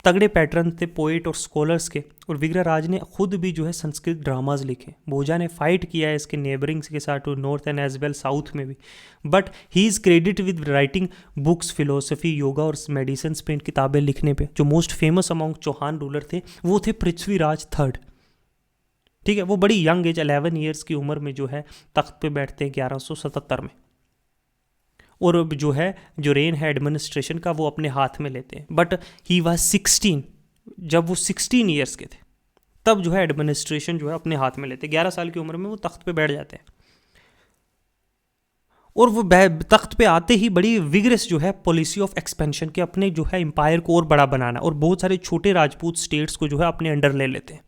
Speaker 1: तगड़े पैटर्न थे पोएट और स्कॉलर्स के, और विग्रहराज ने खुद भी जो है संस्कृत ड्रामाज लिखे। भोजा ने फाइट किया है इसके नेबरिंग्स के साथ to north and as well south में भी, but he is credit with writing books, philosophy, yoga और मेडिसिन पे किताबें लिखने पे। जो most famous among Chauhan ruler थे वो थे पृथ्वीराज III। ठीक है, वो बड़ी यंग एज 11 ईयर्स की उम्र में जो है तख्त पे बैठते हैं 1177 में। और जो है जो रेन है एडमिनिस्ट्रेशन का वो अपने हाथ में लेते हैं। बट ही वाज 16, जब वो 16 ईयर्स के थे तब जो है एडमिनिस्ट्रेशन जो है अपने हाथ में लेते हैं। 11 साल की उम्र में वो तख्त पे बैठ जाते हैं और वो तख्त पे आते ही बड़ी विगरस जो है पॉलिसी ऑफ एक्सपेंशन के अपने जो है एम्पायर को और बड़ा बनाना और बहुत सारे छोटे राजपूत स्टेट्स को जो है अपने अंडर ले लेते हैं।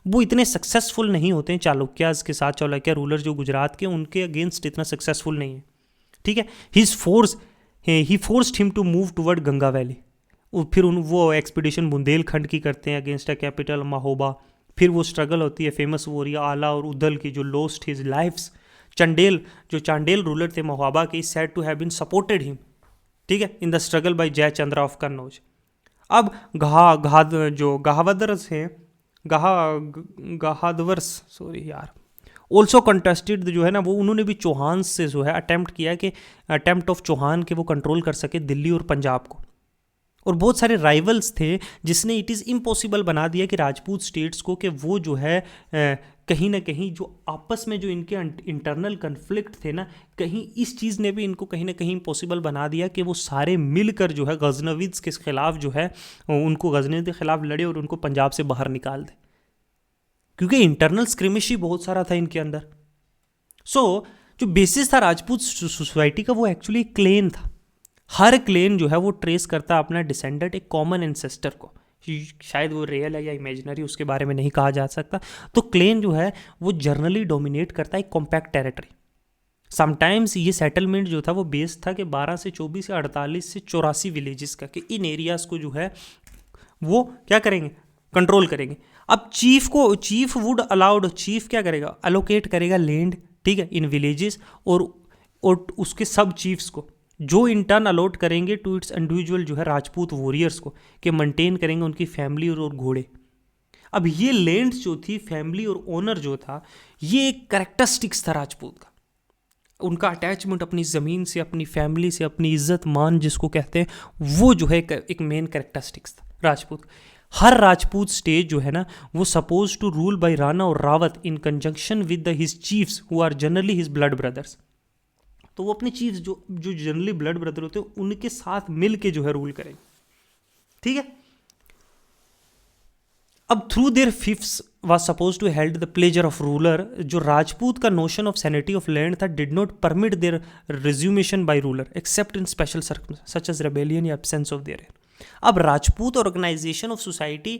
Speaker 1: वो इतने सक्सेसफुल नहीं होते हैं चालुक्याज के साथ, चालुक्य रूलर जो गुजरात के, उनके अगेंस्ट इतना सक्सेसफुल नहीं है, ठीक है। He forced him to move toward Ganga valley. फिर वो एक्सपीडिशन बुंदेलखंड की करते हैं अगेंस्ट अ कैपिटल महोबा। फिर वो स्ट्रगल होती है फेमस वॉरियर आला और उदल की जो lost his lifes. Chandel ruler थे महोबा के, said to have been supported him, ठीक है, in the struggle by Jaichandra of Kannauj. अब गहावदर्स हैं, गहादवर्स सॉरी यार, ऑल्सो कंटेस्टेड जो है ना, वो उन्होंने भी चौहान से जो है अटेम्प्ट ऑफ चौहान के वो कंट्रोल कर सके दिल्ली और पंजाब को। और बहुत सारे राइवल्स थे जिसने इट इज़ इम्पॉसिबल बना दिया कि राजपूत स्टेट्स को कि वो जो है कहीं ना कहीं जो आपस में जो इनके इंटरनल कन्फ्लिक्ट थे ना, कहीं इस चीज़ ने भी इनको कहीं ना कहीं इम्पॉसिबल बना दिया कि वो सारे मिलकर जो है गजनवीद्स के खिलाफ जो है उनको गजनी के खिलाफ लड़े और उनको पंजाब से बाहर निकाल दे, क्योंकि इंटरनल स्क्रिमिश ही बहुत सारा था इनके अंदर। जो बेसिस था राजपूत सोसाइटी का वो एक्चुअली क्लेन था। हर क्लेन जो है वो ट्रेस करता अपना डिसेंडेंट एक कॉमन एंसेस्टर को, शायद वो रियल है या इमेजिनरी उसके बारे में नहीं कहा जा सकता। तो क्लेन जो है वो जर्नली डोमिनेट करता है एक कॉम्पैक्ट टेरिटरी। समटाइम्स ये सेटलमेंट जो था वो बेस्ड था कि 12 से 24 या 48 से 84 विलेजेस का, कि इन एरियाज़ को जो है वो क्या करेंगे, कंट्रोल करेंगे। अब चीफ वुड अलाउड, चीफ क्या करेगा, अलोकेट करेगा लैंड, ठीक है, इन विलेजेस और उसके सब चीफ्स को जो इन टर्न अलॉट करेंगे टू इट्स इंडिविजुअल जो है राजपूत वॉरियर्स को, कि मेंटेन करेंगे उनकी फैमिली और घोड़े। अब ये लैंड जो थी, फैमिली और ओनर जो था, ये एक कैरेक्टरिस्टिक्स था राजपूत का। उनका अटैचमेंट अपनी ज़मीन से, अपनी फैमिली से, अपनी इज्जत मान जिसको कहते हैं, वो जो है एक मेन कैरेक्टरिस्टिक्स था राजपूत। हर राजपूत स्टेट जो है ना वो suppose to rule by Rana और Rawat in conjunction with his chiefs who are generally his blood brothers. तो वो अपने चीफ्स जो जनरली ब्लड ब्रदर होते हैं उनके साथ मिल के जो है रूल करेंगे, ठीक है। अब through their fiefs was suppose to held the pleasure of ruler. जो राजपूत का notion of sanctity of land था did not permit their resumption by ruler except in special circumstances such as rebellion या absence of their. अब Rajput organisation of society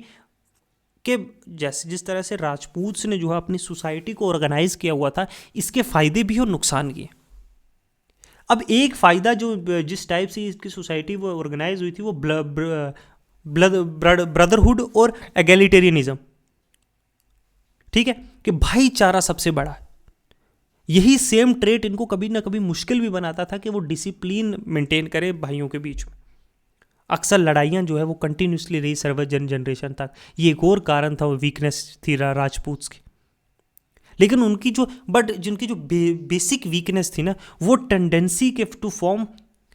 Speaker 1: के जैसे जिस तरह से राजपूत ने जो है अपनी सोसाइटी को ऑर्गेनाइज किया हुआ था, इसके फायदे भी और नुकसान भी। अब एक फ़ायदा जो जिस टाइप से इसकी सोसाइटी वो ऑर्गेनाइज हुई थी वो ब्रदरहुड और एगैलिटेरियनिज्म, ठीक है, कि भाईचारा सबसे बड़ा है। यही सेम ट्रेट इनको कभी ना कभी मुश्किल भी बनाता था कि वो डिसिप्लिन मेंटेन करे भाइयों के बीच में। अक्सर लड़ाइयाँ जो है वो कंटिन्यूसली रही सर्वर जनरेशन तक। ये एक और कारण था, वो वीकनेस थी राजपूत की। लेकिन जिनकी जो बेसिक वीकनेस थी ना, वो टेंडेंसी के टू फॉर्म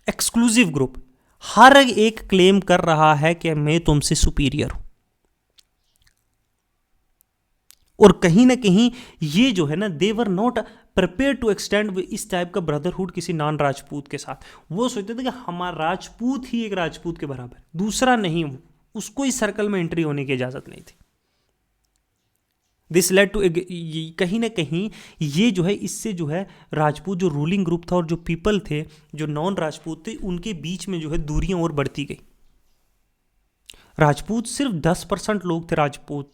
Speaker 1: एक्सक्लूसिव ग्रुप। हर एक क्लेम कर रहा है कि मैं तुमसे सुपीरियर हूं, और कहीं ना कहीं ये जो है ना they were not prepare to extend इस टाइप का ब्रदरहुड किसी नॉन राजपूत के साथ। वो सोचते थे कि हमारा राजपूत ही एक राजपूत के बराबर, दूसरा नहीं, वो उसको इस सर्कल में एंट्री होने की इजाज़त नहीं थी। दिस लेड टू, कहीं ना कहीं ये जो है इससे जो है राजपूत जो रूलिंग ग्रुप था और जो पीपल थे जो नॉन राजपूत थे उनके बीच में जो है दूरियां और बढ़ती गई। राजपूत सिर्फ 10% लोग थे राजपूत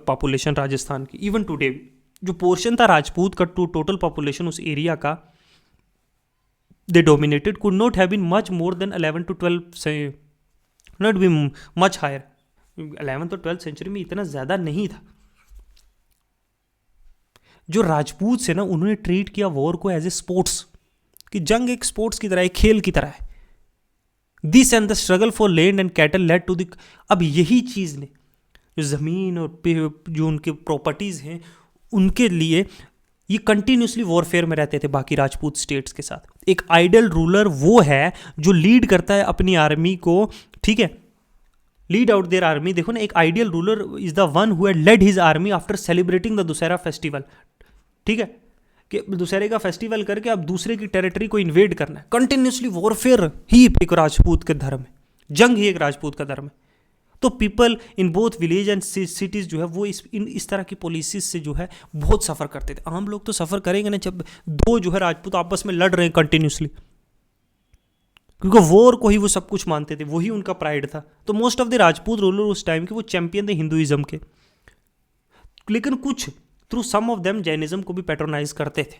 Speaker 1: पॉपुलेशन राजस्थान की। इवन टुडे जो पोर्शन था राजपूत का टू टोटल पॉपुलेशन उस एरिया का, they dominated, could not have been much more than 11 to 12 से, not be much higher. 11th और 12th सेंचुरी में इतना ज़्यादा नहीं था। जो राजपूत से ना उन्होंने ट्रीट किया वॉर को एज ए स्पोर्ट्स, कि जंग एक स्पोर्ट्स की तरह है, खेल की तरह है। This and the struggle for land and cattle led to the, अब यही चीज़ ने जो ज़मीन और जो उनके प्रॉपर्टीज़ हैं उनके लिए ये कंटिन्यूसली वॉरफेयर में रहते थे बाकी राजपूत स्टेट्स के साथ। एक आइडल रूलर वो है जो लीड करता है अपनी आर्मी को, ठीक है, लीड आउट देयर आर्मी। देखो ना, एक ideal ruler is the one who had led his army after celebrating the Dussehra festival, ठीक है। कि दशहरे का फेस्टिवल करके अब दूसरे की टेरिटरी को इन्वेड करना है। कंटिन्यूसली वॉरफेयर ही एक राजपूत का धर्म है, जंग ही एक राजपूत का धर्म है। तो people in both village and cities जो है वो इस तरह की पॉलिसीज से जो है बहुत सफ़र करते थे। आम लोग तो सफ़र करेंगे ना जब दो जो है राजपूत आपस में लड़ रहे हैं कंटिन्यूसली, क्योंकि वॉर को ही वो सब कुछ मानते थे, वही उनका प्राइड था। तो most of the Rajput ruler उस टाइम के वो चैंपियन थे हिंदुइज्म के, लेकिन कुछ through some of them Jainism को भी पैट्रोनाइज करते थे।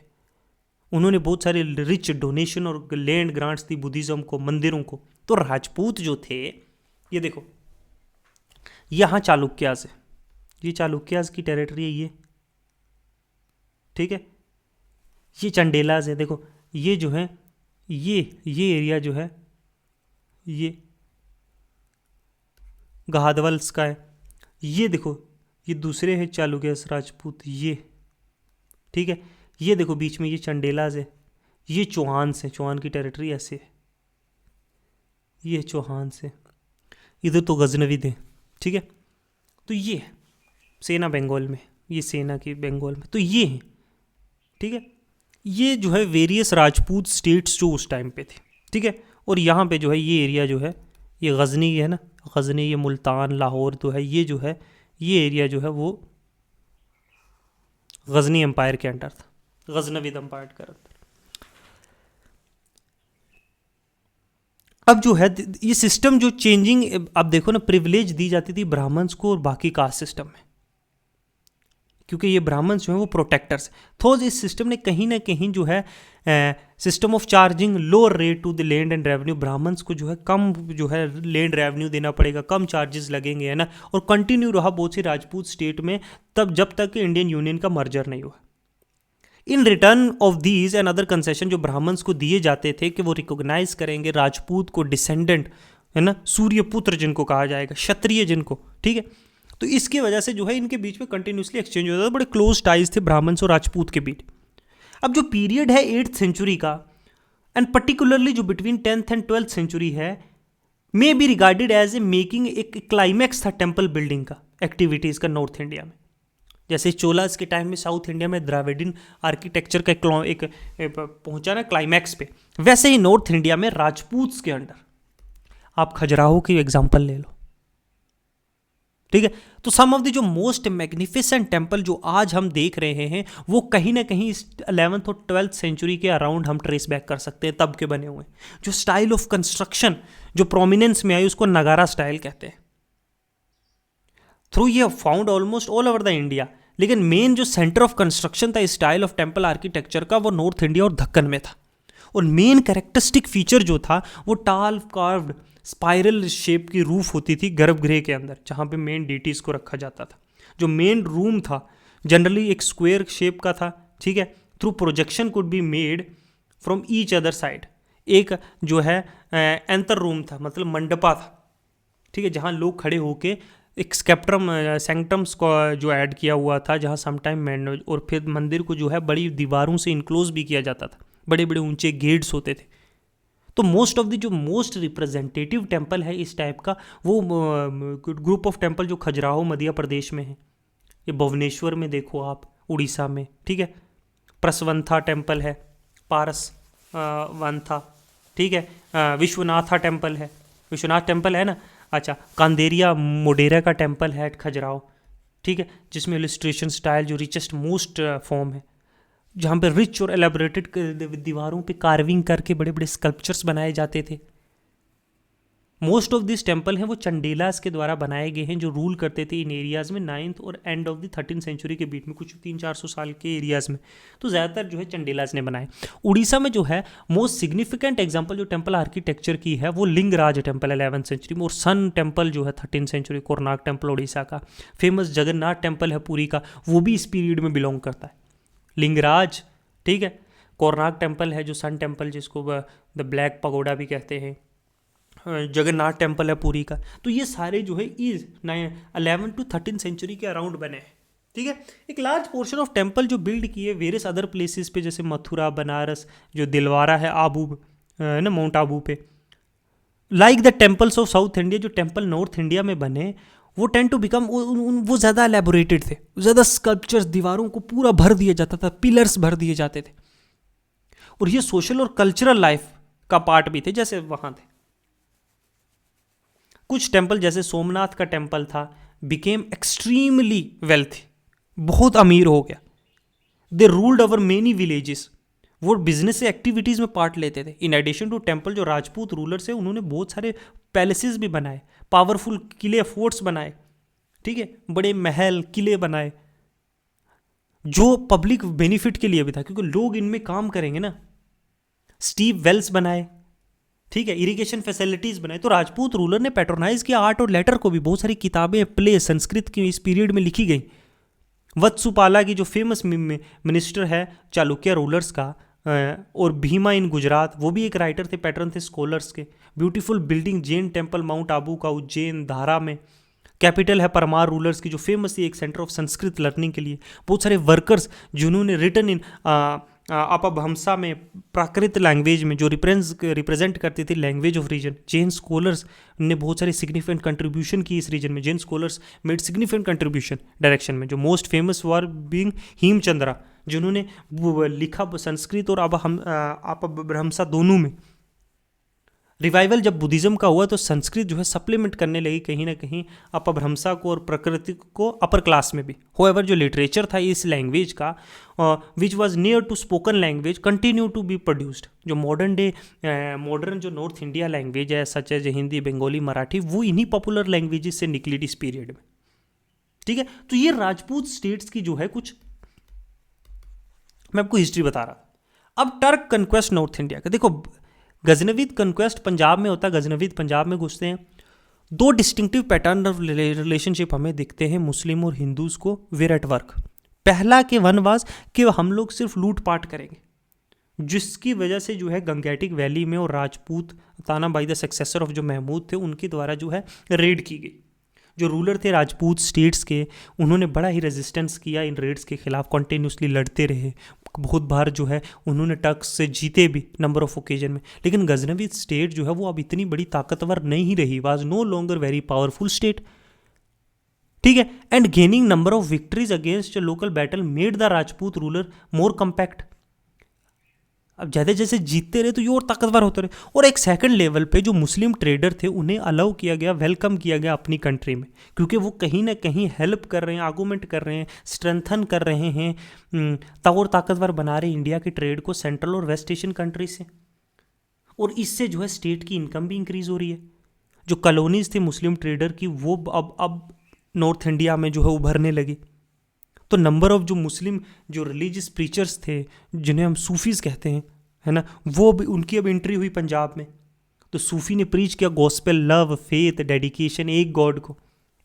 Speaker 1: उन्होंने बहुत सारे रिच डोनेशन और लैंड ग्रांट्स दी बुद्धिज्म को, मंदिरों को। तो राजपूत जो थे, ये देखो यहाँ चालुक्याज है, ये चालुक्याज की टेरिटरी है ये, ठीक है। ये चंडेलाज है, देखो ये जो है ये एरिया जो है ये गहादवल्स का है। ये देखो ये दूसरे हैं चालुक्याज राजपूत, ये ठीक है। ये देखो बीच में ये चंडेलाज है, ये चौहान से, चौहान की टेरिटरी ऐसे है, ये चौहान से, इधर तो गजनवी थे, ठीक है। तो ये सेना बंगाल में, ये सेना की बंगाल में, तो ये है, ठीक है। ये जो है वेरियस राजपूत स्टेट्स जो उस टाइम पे थे, ठीक है। और यहाँ पे जो है ये एरिया जो है ये गजनी है ना, गजनी, ये मुल्तान, लाहौर तो है, ये जो है ये एरिया जो है वो गजनी एम्पायर के अंडर था, गजनविद एम्पायर के अंडर। अब जो है ये सिस्टम जो चेंजिंग, अब देखो ना, प्रिविलेज दी जाती थी ब्राह्मण्स को और बाकी कास्ट सिस्टम में, क्योंकि ये ब्राह्मण जो हैं वो प्रोटेक्टर्स। तो इस सिस्टम ने कहीं ना कहीं जो है system of charging lower rate to the land and revenue, Brahmins को जो है कम जो है लैंड रेवेन्यू देना पड़ेगा, कम चार्जेस लगेंगे, है ना। और कंटिन्यू रहा बहुत सी राजपूत स्टेट में तब, जब तक कि इंडियन यूनियन का मर्जर नहीं हुआ। In return of these and other concession जो ब्राह्मण्स को दिए जाते थे कि वो रिकॉग्नाइज करेंगे राजपूत को डिसेंडेंट, है ना, सूर्यपुत्र जिनको कहा जाएगा, क्षत्रिय जिनको, ठीक है। तो इसकी वजह से जो है इनके बीच में कंटिन्यूसली एक्सचेंज होता था, बड़े क्लोज टाइज थे ब्राह्मण्स और राजपूत के बीच। अब जो पीरियड है 8th सेंचुरी का, एंड पर्टिकुलरली जो between 10th and 12th century है, may be regarded as a making, एक क्लाइमैक्स था टेम्पल बिल्डिंग का, एक्टिविटीज़ का नॉर्थ इंडिया में। जैसे चोलास के टाइम में साउथ इंडिया में द्राविडियन आर्किटेक्चर का एक पहुंचा ना क्लाइमैक्स पे, वैसे ही नॉर्थ इंडिया में राजपूत के अंडर, आप खजुराहो की एग्जाम्पल ले लो, ठीक है। तो सम ऑफ द जो मोस्ट मैग्निफिसेंट टेम्पल जो आज हम देख रहे हैं वो कहीं ना कहीं 11th और 12th सेंचुरी के अराउंड हम ट्रेस बैक कर सकते हैं, तब के बने हुए। जो स्टाइल ऑफ कंस्ट्रक्शन जो प्रोमिनेंस में आई उसको नगारा स्टाइल कहते हैं। थ्रू ये found almost all over the India, लेकिन मेन जो सेंटर ऑफ कंस्ट्रक्शन था इस स्टाइल ऑफ टेम्पल आर्किटेक्चर का वो नॉर्थ इंडिया और दक्कन में था। और मेन कैरेक्टरिस्टिक फीचर जो था वो टाल कार्व्ड स्पाइरल शेप की रूफ होती थी गर्भगृह के अंदर, जहाँ पे मेन डीटीज़ को रखा जाता था। जो मेन रूम था जनरली एक स्क्वायर शेप का था, ठीक है। Through projection could be made from each other side. एक जो है एंतर रूम था, मतलब मंडपा था, ठीक है, जहाँ लोग खड़े होके एक स्केप्ट्रम सेंक्टम्स को जो ऐड किया हुआ था, जहाँ समटाइम मैंड, और फिर मंदिर को जो है बड़ी दीवारों से इनक्लोज भी किया जाता था, बड़े बड़े ऊंचे गेट्स होते थे। तो मोस्ट ऑफ द जो मोस्ट रिप्रेजेंटेटिव टेम्पल है इस टाइप का वो ग्रुप ऑफ टेम्पल जो खजुराहो मध्य प्रदेश में है, ये भुवनेश्वर में देखो आप, उड़ीसा में, ठीक है। प्रसवंथा टेम्पल है, पारस वंथा, ठीक है। विश्वनाथा टेम्पल है, विश्वनाथ टेम्पल है ना, अच्छा। कांदेरिया मोडेरा का टेम्पल है एट खजुराहो, ठीक है, जिसमें इलस्ट्रेशन स्टाइल जो रिचेस्ट मोस्ट फॉर्म है, जहाँ पे रिच और एलेबोरेटेड दीवारों पे कार्विंग करके बड़े बड़े स्कल्पचर्स बनाए जाते थे। मोस्ट ऑफ दिस टेम्पल हैं वो चंडेलास के द्वारा बनाए गए हैं, जो रूल करते थे इन एरियाज़ में 9th और end of the 13th century के बीच में, कुछ 300-400 साल के एरियाज़ में। तो ज़्यादातर जो है चंडेलास ने बनाए। उड़ीसा में जो है मोस्ट सिग्निफिकेंट एग्जाम्पल जो टेम्पल आर्किटेक्चर की है वो लिंगराज टेम्पल 11th सेंचुरी में, और सन टेम्पल जो है 13th सेंचुरी, कोरनाक टेम्पल उड़ीसा का। फेमस जगन्नाथ टेम्पल है पुरी का, वो भी इस पीरियड में बिलोंग करता है। लिंगराज, ठीक है। कोरनाक टेम्पल है जो सन टेम्पल, जिसको द ब्लैक पगोडा भी कहते हैं। जगन्नाथ टेम्पल है पुरी का। तो ये सारे जो है इस 11 to 13 सेंचुरी के अराउंड बने हैं, ठीक है। एक लार्ज पोर्शन ऑफ टेम्पल जो बिल्ड किए वेरियस अदर प्लेसेस पे, जैसे मथुरा, बनारस, जो दिलवारा है आबू ना, माउंट आबू पे। Like the temples of south India, जो टेम्पल नॉर्थ इंडिया में बने वो टेंड टू बिकम, वो ज़्यादा एलेबोरेटेड थे, ज़्यादा स्कल्पचर्स, दीवारों को पूरा भर दिया जाता था, पिलर्स भर दिए जाते थे, और ये सोशल और कल्चरल लाइफ का पार्ट भी थे जैसे वहाँ थे। कुछ टेम्पल जैसे सोमनाथ का टेम्पल था बिकेम एक्सट्रीमली वेल्थी, बहुत अमीर हो गया। दे रूल्ड ओवर मेनी विलेजेस, वो बिजनेस एक्टिविटीज़ में पार्ट लेते थे। इन एडिशन टू टेम्पल, जो राजपूत रूलर्स है उन्होंने बहुत सारे पैलेसेस भी बनाए, पावरफुल किले फोर्ट्स बनाए, ठीक है, बड़े महल किले बनाए, जो पब्लिक बेनिफिट के लिए भी था क्योंकि लोग इनमें काम करेंगे ना। स्टीव वेल्स बनाए, ठीक है, इरिगेशन फैसिलिटीज बनाए। तो राजपूत रूलर ने पैट्रोनाइज किया आर्ट और लेटर को भी। बहुत सारी किताबें, प्ले संस्कृत की इस पीरियड में लिखी गई। वत्सुपाला की जो फेमस मिनिस्टर है चालुक्य रूलर्स का, और भीमा इन गुजरात, वो भी एक राइटर थे, पैटर्न थे स्कॉलर्स के। Beautiful building, Jain temple mount Abu का उज्जैन धारा में। कैपिटल है परमार रूलर्स की, जो फेमस थी एक सेंटर ऑफ संस्कृत लर्निंग के लिए। बहुत सारे वर्कर्स जिन्होंने रिटर्न इन अपभ्रंशा में, प्राकृत लैंग्वेज में, जो रिप्रेजेंट करती थी language of region. Jain scholars ने बहुत सारे सिग्निफिकेंट कंट्रीब्यूशन की इस रीजन में। Jain scholars made significant contribution direction में, जो most famous were being Hemachandra, जिन्होंने लिखा संस्कृत और अपभ्रंशा दोनों में। रिवाइवल जब बुद्धिज्म का हुआ तो संस्कृत जो है सप्लीमेंट करने लगी कहीं ना कहीं अपभ्रंशा को और प्रकृति को अपर क्लास में भी। होएवर जो लिटरेचर था इस लैंग्वेज का, which was near to spoken language, continue to be produced. जो मॉडर्न जो नॉर्थ इंडिया लैंग्वेज है सच है, हिंदी, बंगाली, मराठी, वो इन्हीं पॉपुलर लैंग्वेजेस से निकली इस पीरियड में, ठीक है। तो ये राजपूत स्टेट्स की जो है कुछ, मैं आपको हिस्ट्री बता रहा। अब टर्क कन्क्वेस्ट नॉर्थ इंडिया का देखो, गजनवीद कन्क्वेस्ट पंजाब में होता है, गजनवीद पंजाब में घुसते हैं। दो डिस्टिंक्टिव पैटर्न ऑफ रिलेशनशिप हमें दिखते हैं मुस्लिम और हिंदूज को वेर एट वर्क। पहला के वनवास कि हम लोग सिर्फ लूट पाट करेंगे, जिसकी वजह से जो है गंगैटिक वैली में और राजपूत ताना बाई द सक्सेसर ऑफ जो महमूद थे उनके द्वारा जो है रेड की गई। जो रूलर थे राजपूत स्टेट्स के, उन्होंने बड़ा ही रेजिस्टेंस किया इन रेड्स के खिलाफ, कॉन्टिन्यूसली लड़ते रहे। बहुत बार जो है उन्होंने टर्क्स से जीते भी नंबर ऑफ ओकेजन में। लेकिन गजनवी स्टेट जो है वो अब इतनी बड़ी ताकतवर नहीं रही, was no longer very powerful state, ठीक है। And gaining number of victories against local battle made the Rajput ruler more compact. अब ज़्यादा जैसे जीतते रहे तो ये और ताकतवर होते रहे। और एक सेकंड लेवल पे जो मुस्लिम ट्रेडर थे उन्हें अलाउ किया गया, वेलकम किया गया अपनी कंट्री में, क्योंकि वो कहीं ना कहीं हेल्प कर रहे हैं, आर्गूमेंट कर रहे हैं, स्ट्रेंथन कर रहे हैं, और ताकतवर बना रहे इंडिया के ट्रेड को सेंट्रल और वेस्ट एशियन कंट्री से। और इससे जो है स्टेट की इनकम भी इंक्रीज हो रही है। जो कॉलोनीज थी मुस्लिम ट्रेडर की वो अब नॉर्थ इंडिया में जो है उभरने लगी। तो नंबर ऑफ जो मुस्लिम जो रिलीजियस प्रीचर्स थे, जिन्हें हम सूफीज़ कहते हैं, है ना, वो भी उनकी अब एंट्री हुई पंजाब में। तो सूफी ने प्रीच किया गॉस्पेल, लव, फेथ, डेडिकेशन, एक गॉड को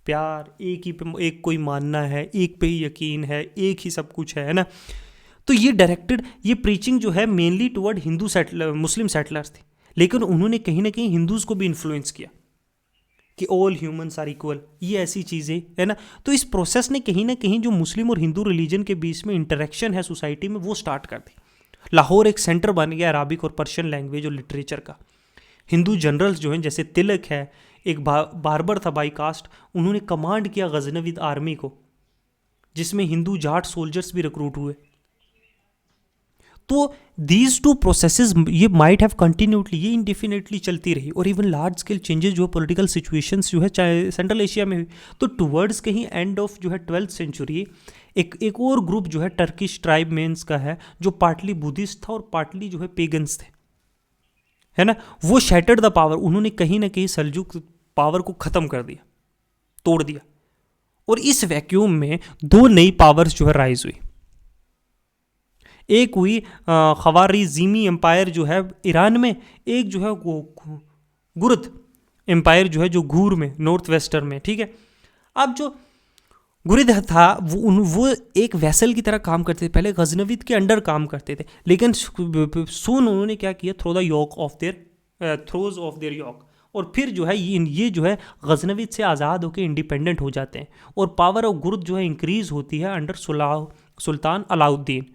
Speaker 1: प्यार, एक ही पे एक कोई मानना है, एक पे ही यकीन है, एक ही सब कुछ है ना। तो ये डायरेक्टेड, ये प्रीचिंग जो है मेनली टुवर्ड हिंदू सेटलर, मुस्लिम सेटलर्स थी, लेकिन उन्होंने कहीं ना कहीं हिंदूज़ को भी इन्फ्लुएंस किया कि ऑल ह्यूमन्स आर इक्वल, ये ऐसी चीज़ें है ना। तो इस प्रोसेस ने कहीं ना कहीं जो मुस्लिम और हिंदू रिलीजन के बीच में इंटरेक्शन है सोसाइटी में वो स्टार्ट कर दी। लाहौर एक सेंटर बन गया अराबिक और पर्शियन लैंग्वेज और लिटरेचर का। हिंदू जनरल्स जो हैं, जैसे तिलक है, एक बार्बर था बाई कास्ट, उन्होंने कमांड किया गजनविद आर्मी को, जिसमें हिंदू जाट सोल्जर्स भी रिक्रूट हुए। तो दीज टू प्रोसेसेस ये माइट हैव कंटिन्यूटली, ये इंडिफिनिटली चलती रही। और इवन लार्ज स्केल चेंजेस जो पॉलिटिकल सिचुएशंस जो है चाहे सेंट्रल एशिया में हुई। तो टुवर्ड्स कहीं एंड ऑफ जो है 12th सेंचुरी एक और ग्रुप जो है टर्किश ट्राइब मेंस का है, जो पार्टली बुद्धिस्ट था और पार्टली जो है पेगन्स थे, है ना। वो शैटर्ड द पावर, उन्होंने कहीं ना कहीं सल्जुक पावर को ख़त्म कर दिया, तोड़ दिया। और इस वैक्यूम में दो नई पावर्स जो है राइज हुई। एक हुई खवारिज़मी एम्पायर जो है ईरान में, एक जो है गुर्द एम्पायर जो है जो घूर में नॉर्थ वेस्टर्न में, ठीक है। अब जो गुरिद था वो एक वैसल की तरह काम करते थे, पहले गजनवीद के अंडर काम करते थे, लेकिन सून उन्होंने क्या किया, throw the yoke of their throws of their yoke, और फिर जो है ये जो है गजनवीद से आज़ाद होकर इंडिपेंडेंट हो जाते हैं। और पावर ऑफ गुर्द जो है इंक्रीज होती है अंडर सुल्तान अलाउद्दीन,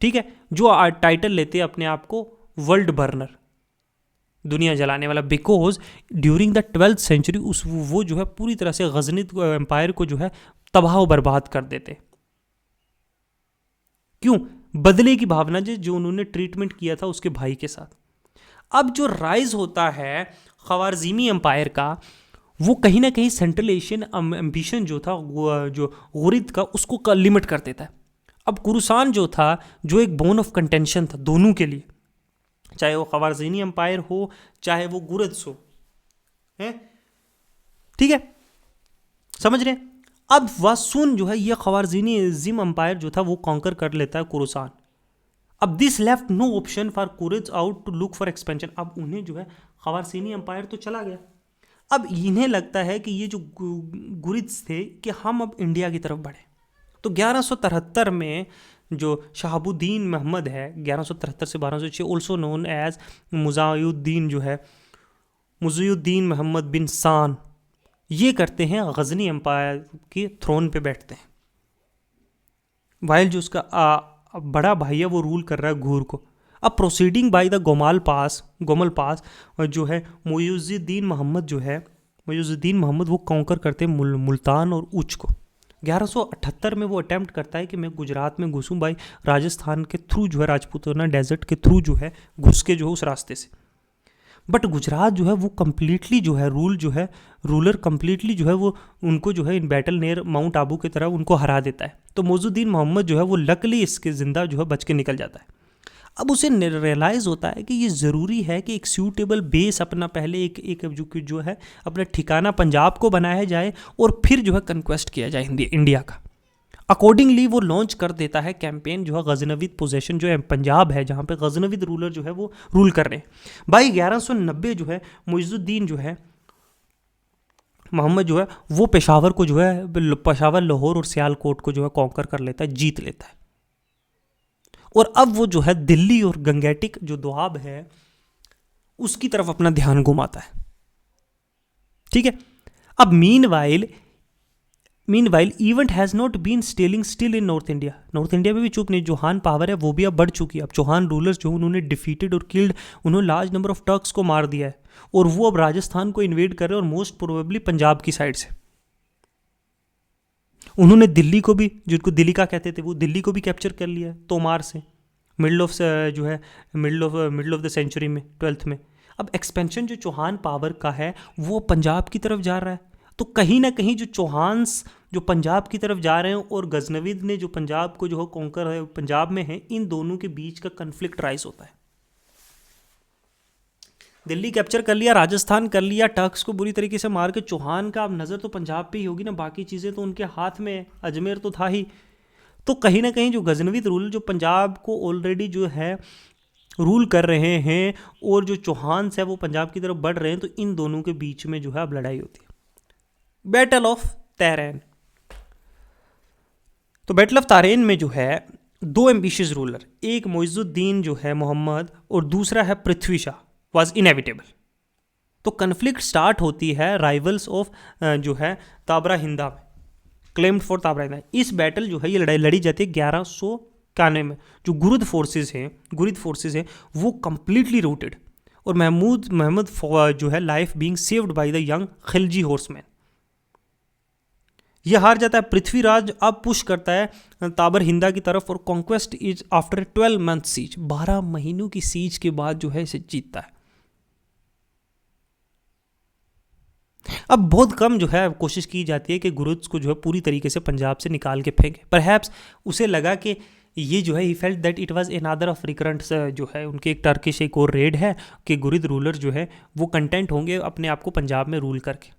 Speaker 1: ठीक है, जो टाइटल लेते हैं अपने आप को वर्ल्ड बर्नर। दुनिया जलाने वाला, because during the 12th century उस वो जो है पूरी तरह से गजनीद एम्पायर को जो है तबाह व बर्बाद कर देते। क्यों? बदले की भावना जो उन्होंने ट्रीटमेंट किया था उसके भाई के साथ। अब जो राइज होता है ख्वारिज़मी एम्पायर का, वो कहीं ना कहीं सेंट्रल एशियन एम्बिशन जो था जो गुरिद का, उसको लिमिट कर देता है। अब कुरुसान जो था, जो एक बोन ऑफ कंटेंशन था दोनों के लिए, चाहे वो ख्वारिज़मी एम्पायर हो चाहे वो गुरिद्स हो, है ठीक है, समझ रहे हैं। अब वासुन जो है ये ख्वारिज़मी एम्पायर जो था वो कॉन्कर कर लेता है कुरुसान। अब this left no option for Ghurids out to look for expansion. अब उन्हें जो है ख्वारिज़मी एम्पायर तो चला गया, अब इन्हें लगता है कि ये जो गुरिद्स थे कि हम अब इंडिया की तरफ बढ़े। तो 1173 में जो शहाबुद्दीन मोहम्मद है, 1173 से 1206, ऑल्सो नोन एज मुज़ायुद्दीन जो है, मुज़ीउद्दीन मोहम्मद बिन सान, ये करते हैं गजनी एम्पायर के थ्रोन पे बैठते हैं, वाइल जो उसका बड़ा भाई है वो रूल कर रहा है घूर को। अब प्रोसीडिंग बाय द गोमल पास जो है मुइज़ुद्दीन मोहम्मद जो है, मुइज़ुद्दीन मोहम्मद वो कॉन्कर करते हैं मुल्तान और उच्च को। 1178 में वो अटैम्प्ट करता है कि मैं गुजरात में घुसूँ भाई, राजस्थान के थ्रू जो है, राजपूताना डेजर्ट के थ्रू जो है घुस के जो है उस रास्ते से। बट गुजरात जो है वो कम्प्लीटली जो है रूलर कम्प्लीटली जो है वो उनको जो है इन बैटल नियर माउंट आबू की तरह उनको हरा देता है। तो मुइज़ुद्दीन मोहम्मद जो है वो लकली इसके ज़िंदा जो है बच के निकल जाता है। अब उसे रियलाइज़ होता है कि ये ज़रूरी है कि एक सूटेबल बेस अपना पहले एक जो है अपना ठिकाना पंजाब को बनाया जाए और फिर जो है कंक्वेस्ट किया जाए इंडिया का। अकॉर्डिंगली वो लॉन्च कर देता है कैंपेन जो है गजनविद पोजेशन जो है पंजाब है, जहाँ पे गजनविद रूलर जो है वो रूल कर रहे हैं। भाई 1190 जो है मुइज़ुद्दीन जो है मोहम्मद जो है वो पेशावर को जो है पेशावर, लाहौर और सियालकोट को जो है कॉन्कर कर लेता है, जीत लेता है। और अब वो जो है दिल्ली और गंगेटिक जो दोआब है उसकी तरफ अपना ध्यान घुमाता है, ठीक है। अब meanwhile event has not been stalling still in north India में भी चुप नहीं। चौहान पावर है वो भी अब बढ़ चुकी है। अब चौहान रूलर्स जो उन्होंने डिफीटेड और किल्ड, उन्होंने लार्ज नंबर ऑफ टर्क्स को मार दिया है और वो अब राजस्थान को इन्वेड कर रहे हैं और मोस्ट प्रोबेबली पंजाब की साइड से। उन्होंने दिल्ली को भी, जिनको दिल्ली का कहते थे, वो दिल्ली को भी कैप्चर कर लिया तोमार से मिडल ऑफ द सेंचुरी में 12th में। अब एक्सपेंशन जो चौहान पावर का है वो पंजाब की तरफ जा रहा है। तो कहीं ना कहीं जो चौहान्स जो पंजाब की तरफ जा रहे हैं और गजनविद ने जो पंजाब को जो है कॉन्कर है पंजाब में है, इन दोनों के बीच का कन्फ्लिक्ट राइज होता है। दिल्ली कैप्चर कर लिया, राजस्थान कर लिया, टर्क्स को बुरी तरीके से मार के, चौहान का अब नज़र तो पंजाब पे ही होगी ना, बाकी चीज़ें तो उनके हाथ में, अजमेर तो था ही। तो कहीं ना कहीं जो गजनविद रूल जो पंजाब को ऑलरेडी जो है रूल कर रहे हैं और जो चौहान्स है वो पंजाब की तरफ बढ़ रहे हैं, तो इन दोनों के बीच में जो है अब लड़ाई होती है। Battle of Tarain. तो बैटल ऑफ तारेन में जो है दो एम्बिशियस रूलर, एक मुइज़ुद्दीन जो है मोहम्मद और दूसरा है पृथ्वी शाह, वॉज इनएविटेबल। तो कन्फ्लिक्ट स्टार्ट होती है राइवल्स ऑफ जो है ताबरा हिंदा में, क्लेम्ड फॉर ताबरा हिंदा। इस बैटल जो है ये लड़ाई लड़ी जाती है 1191 में। जो गुरिद फोर्सेस हैं वो कंप्लीटली रूटेड और महमूद जो है life being saved by the young Khilji horseman. यह हार जाता है। पृथ्वीराज अब पुश करता है ताबर हिंदा की तरफ और conquest is after 12 month siege, 12 महीनों की सीज के बाद जो है इसे जीतता है। अब बहुत कम जो है कोशिश की जाती है कि गुरुद्स को जो है पूरी तरीके से पंजाब से निकाल के फेंके। परहैप्स उसे लगा कि ये जो है he felt that it was another of recurrent जो है उनके एक टर्किश एक और रेड है कि गुरिद रूलर जो है वो कंटेंट होंगे अपने आप को पंजाब में रूल करके।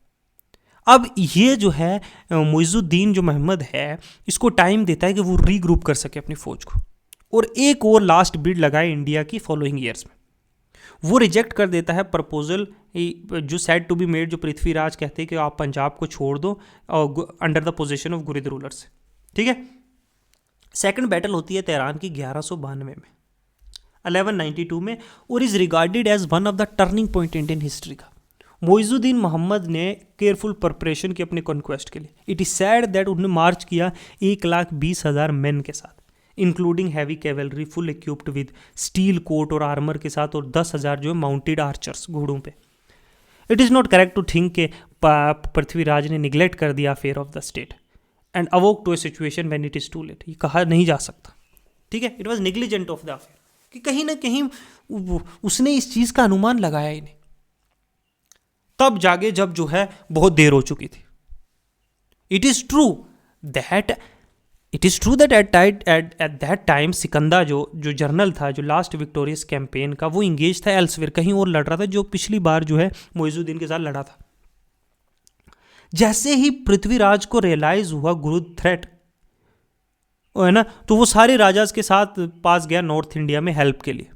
Speaker 1: अब ये जो है मुइज़ुद्दीन जो मोहम्मद है इसको टाइम देता है कि वो रीग्रुप कर सके अपनी फ़ौज को और एक और लास्ट बिड लगाए इंडिया की फॉलोइंग ईयर्स में। वो रिजेक्ट कर देता है प्रपोजल जो सेड टू बी मेड, जो पृथ्वीराज कहते हैं कि आप पंजाब को छोड़ दो under the position of Ghurid rulers से, ठीक है। सेकंड बैटल होती है तेहरान की 1192 में, 1192 में, और is regarded as one of the turning point Indian history का। मुइज़ुद्दीन मोहम्मद ने केयरफुल प्रिपरेशन की अपने कॉन्क्वेस्ट के लिए। इट इज़ सैड दैट उन्होंने मार्च किया 1,20,000 मैन के साथ, including heavy cavalry full equipped with steel coat और आर्मर के साथ, और 10,000 जो है माउंटेड आर्चर्स घोड़ों पे। It is not correct to think के पृथ्वीराज ने निगलेक्ट कर दिया affair of the state and awoke to a situation when it is too late. ये कहा नहीं जा सकता, ठीक है। It was negligent of the affair, कि कहीं ना कहीं उसने इस चीज का अनुमान लगाया ही नहीं, तब जागे जब जो है बहुत देर हो चुकी थी। It is true that at that time सिकंदा जो जर्नल था, जो लास्ट विक्टोरियस कैंपेन का, वो इंगेज था एल्सवेयर, कहीं और लड़ रहा था, जो पिछली बार जो है मोइजुद्दीन के साथ लड़ा था। जैसे ही पृथ्वीराज को रियलाइज हुआ गुरु थ्रेट है ना, तो वो सारे राजाज के साथ पास गया नॉर्थ इंडिया में हेल्प के लिए।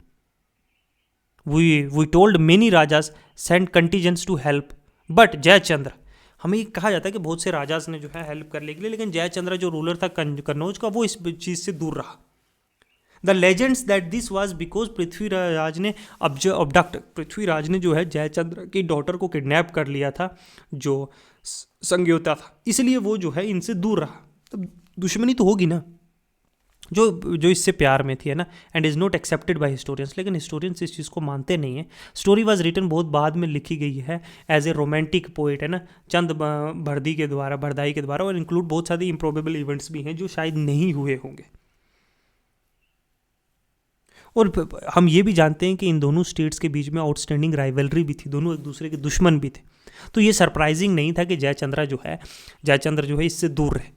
Speaker 1: We told many rajas send contingents to help, but Jaichandra, हमें कहा जाता है कि बहुत से राजाज ने जो है हेल्प करने के लिए, लेकिन जयचंद्र जो रूलर था कन्नौज का, वो इस चीज़ से दूर रहा। The legends that this was because Prithviraj ने पृथ्वीराज ने जो है जयचंद्र की डॉटर को किडनैप कर लिया था, जो संज्ञोता था, इसलिए वो जो है इनसे दूर रहा। तो दुश्मनी तो होगी ना, जो इससे प्यार में थी, है ना। And is not accepted by historians, लेकिन हिस्टोरियंस इस चीज़ को मानते नहीं हैं। स्टोरी वाज रिटन बहुत बाद में लिखी गई है एज ए रोमांटिक पोएट, है ना, चंद भरदाई के द्वारा, और इंक्लूड बहुत सारे इम्प्रोबेबल इवेंट्स भी हैं जो शायद नहीं हुए होंगे। और हम ये भी जानते हैं कि इन दोनों स्टेट्स के बीच में आउटस्टैंडिंग राइवलरी भी थी, दोनों एक दूसरे के दुश्मन भी थे। तो ये सरप्राइजिंग नहीं था कि जयचंद्र जो है इससे दूर रहे।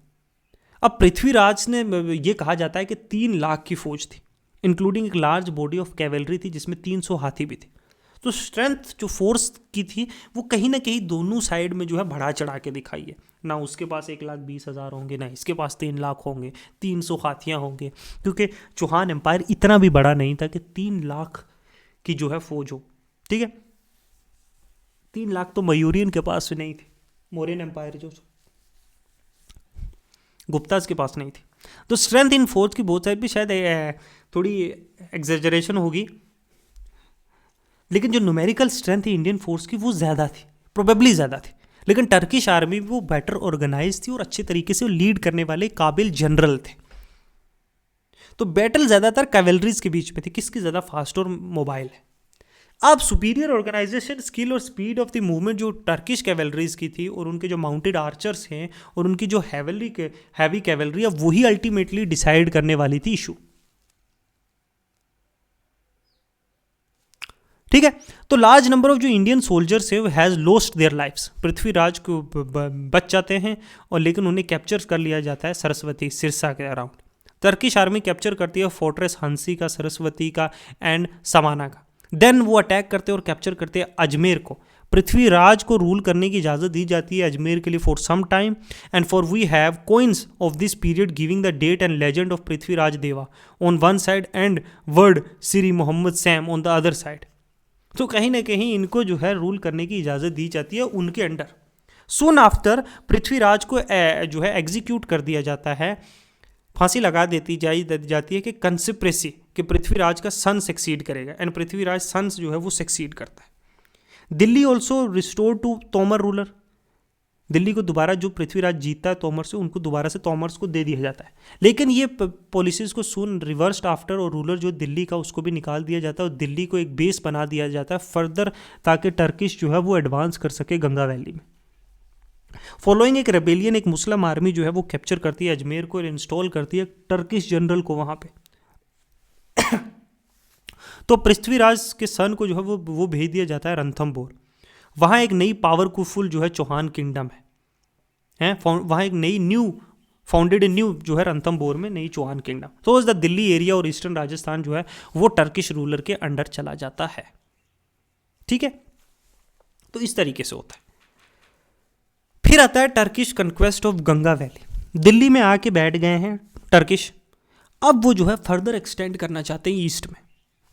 Speaker 1: अब पृथ्वीराज ने, ये कहा जाता है कि 3 लाख की फौज थी, इंक्लूडिंग एक लार्ज बॉडी ऑफ कैवलरी थी जिसमें 300 हाथी भी थे। तो स्ट्रेंथ जो फोर्स की थी वो कहीं ना कहीं दोनों साइड में जो है बढ़ा चढ़ा के दिखाई है ना। उसके पास 1,20,000 होंगे, ना इसके पास 3 लाख होंगे, 300 हाथियाँ होंगे, क्योंकि चौहान एम्पायर इतना भी बड़ा नहीं था कि 3 लाख की जो है फौज हो, ठीक है। 3 लाख तो मयूरियन के पास नहीं थी, मौर्यन एम्पायर जो गुप्ताज के पास नहीं थी। तो स्ट्रेंथ इन फोर्स की बहुत साइड भी शायद थोड़ी एग्जेजरेशन होगी, लेकिन जो न्यूमेरिकल स्ट्रेंथ थी इंडियन फोर्स की वो ज़्यादा थी, प्रोबेबली ज़्यादा थी। लेकिन टर्किश आर्मी वो बेटर ऑर्गेनाइज थी और अच्छे तरीके से लीड करने वाले काबिल जनरल थे। तो बैटल ज़्यादातर कैवलरीज के बीच में थी, किसकी ज़्यादा फास्ट और मोबाइल है। अब सुपीरियर ऑर्गेनाइजेशन स्किल और स्पीड ऑफ द मूवमेंट जो टर्किश कैवलरीज की थी, और उनके जो माउंटेड आर्चर्स हैं और उनकी जो हैवी कैवलरी है, वही अल्टीमेटली डिसाइड करने वाली थी इशू, ठीक है। तो लार्ज नंबर ऑफ जो इंडियन सोल्जर्स है has lost their lifes, Prithviraj को बच जाते हैं, और लेकिन उन्हें कैप्चर कर लिया जाता है सरस्वती सिरसा के अराउंड। टर्किश आर्मी कैप्चर करती है फोर्ट्रेस हंसी का, सरस्वती का एंड समाना का। देन वो अटैक करते हैं और कैप्चर करते हैं अजमेर को। पृथ्वीराज को रूल करने की इजाज़त दी जाती है अजमेर के लिए for some time, and for we have coins of this period giving the date and legend of Prithviraj Deva on one side and word Shri Mohammad Sam on the other side. तो कहीं ना कहीं इनको जो है रूल करने की इजाज़त दी जाती है उनके अंडर। सून आफ्टर पृथ्वीराज को जो है एग्जीक्यूट कर दिया जाता है, फांसी लगा जाती है कि कंस्पिरेसी कि पृथ्वीराज का सन सक्सीड करेगा, एंड पृथ्वीराज सन्स जो है वो सक्सीड करता है। Delhi also restore to Tomar ruler, Delhi को दोबारा जो पृथ्वीराज जीतता है तोमर से, उनको दोबारा से तोमर्स को दे दिया जाता है। लेकिन ये पॉलिसीज़ को सून रिवर्स्ड आफ्टर, और रूलर जो दिल्ली का उसको भी निकाल दिया जाता है और दिल्ली को एक बेस बना दिया जाता है फर्दर, ताकि टर्किश जो है वो एडवांस कर सके गंगा वैली में। फॉलोइंग एक रेबेलियन, एक मुस्लिम आर्मी जो है वो कैप्चर करती है अजमेर को और इंस्टॉल करती है टर्किश जनरल को वहाँ पे। तो पृथ्वीराज के सन को जो है वो भेज दिया जाता है रणथंभौर। वहाँ एक नई पावरफुल जो है चौहान किंगडम है वहाँ एक नई फाउंडेड जो है रणथंभौर में नई चौहान किंगडम। तो द दिल्ली एरिया और ईस्टर्न राजस्थान जो है वो टर्किश रूलर के अंडर चला जाता है, ठीक है। तो इस तरीके से होता है। फिर आता है Turkish conquest of Ganga valley. Delhi में आके बैठ गए हैं टर्किश, अब वो जो है फर्दर एक्सटेंड करना चाहते हैं ईस्ट में।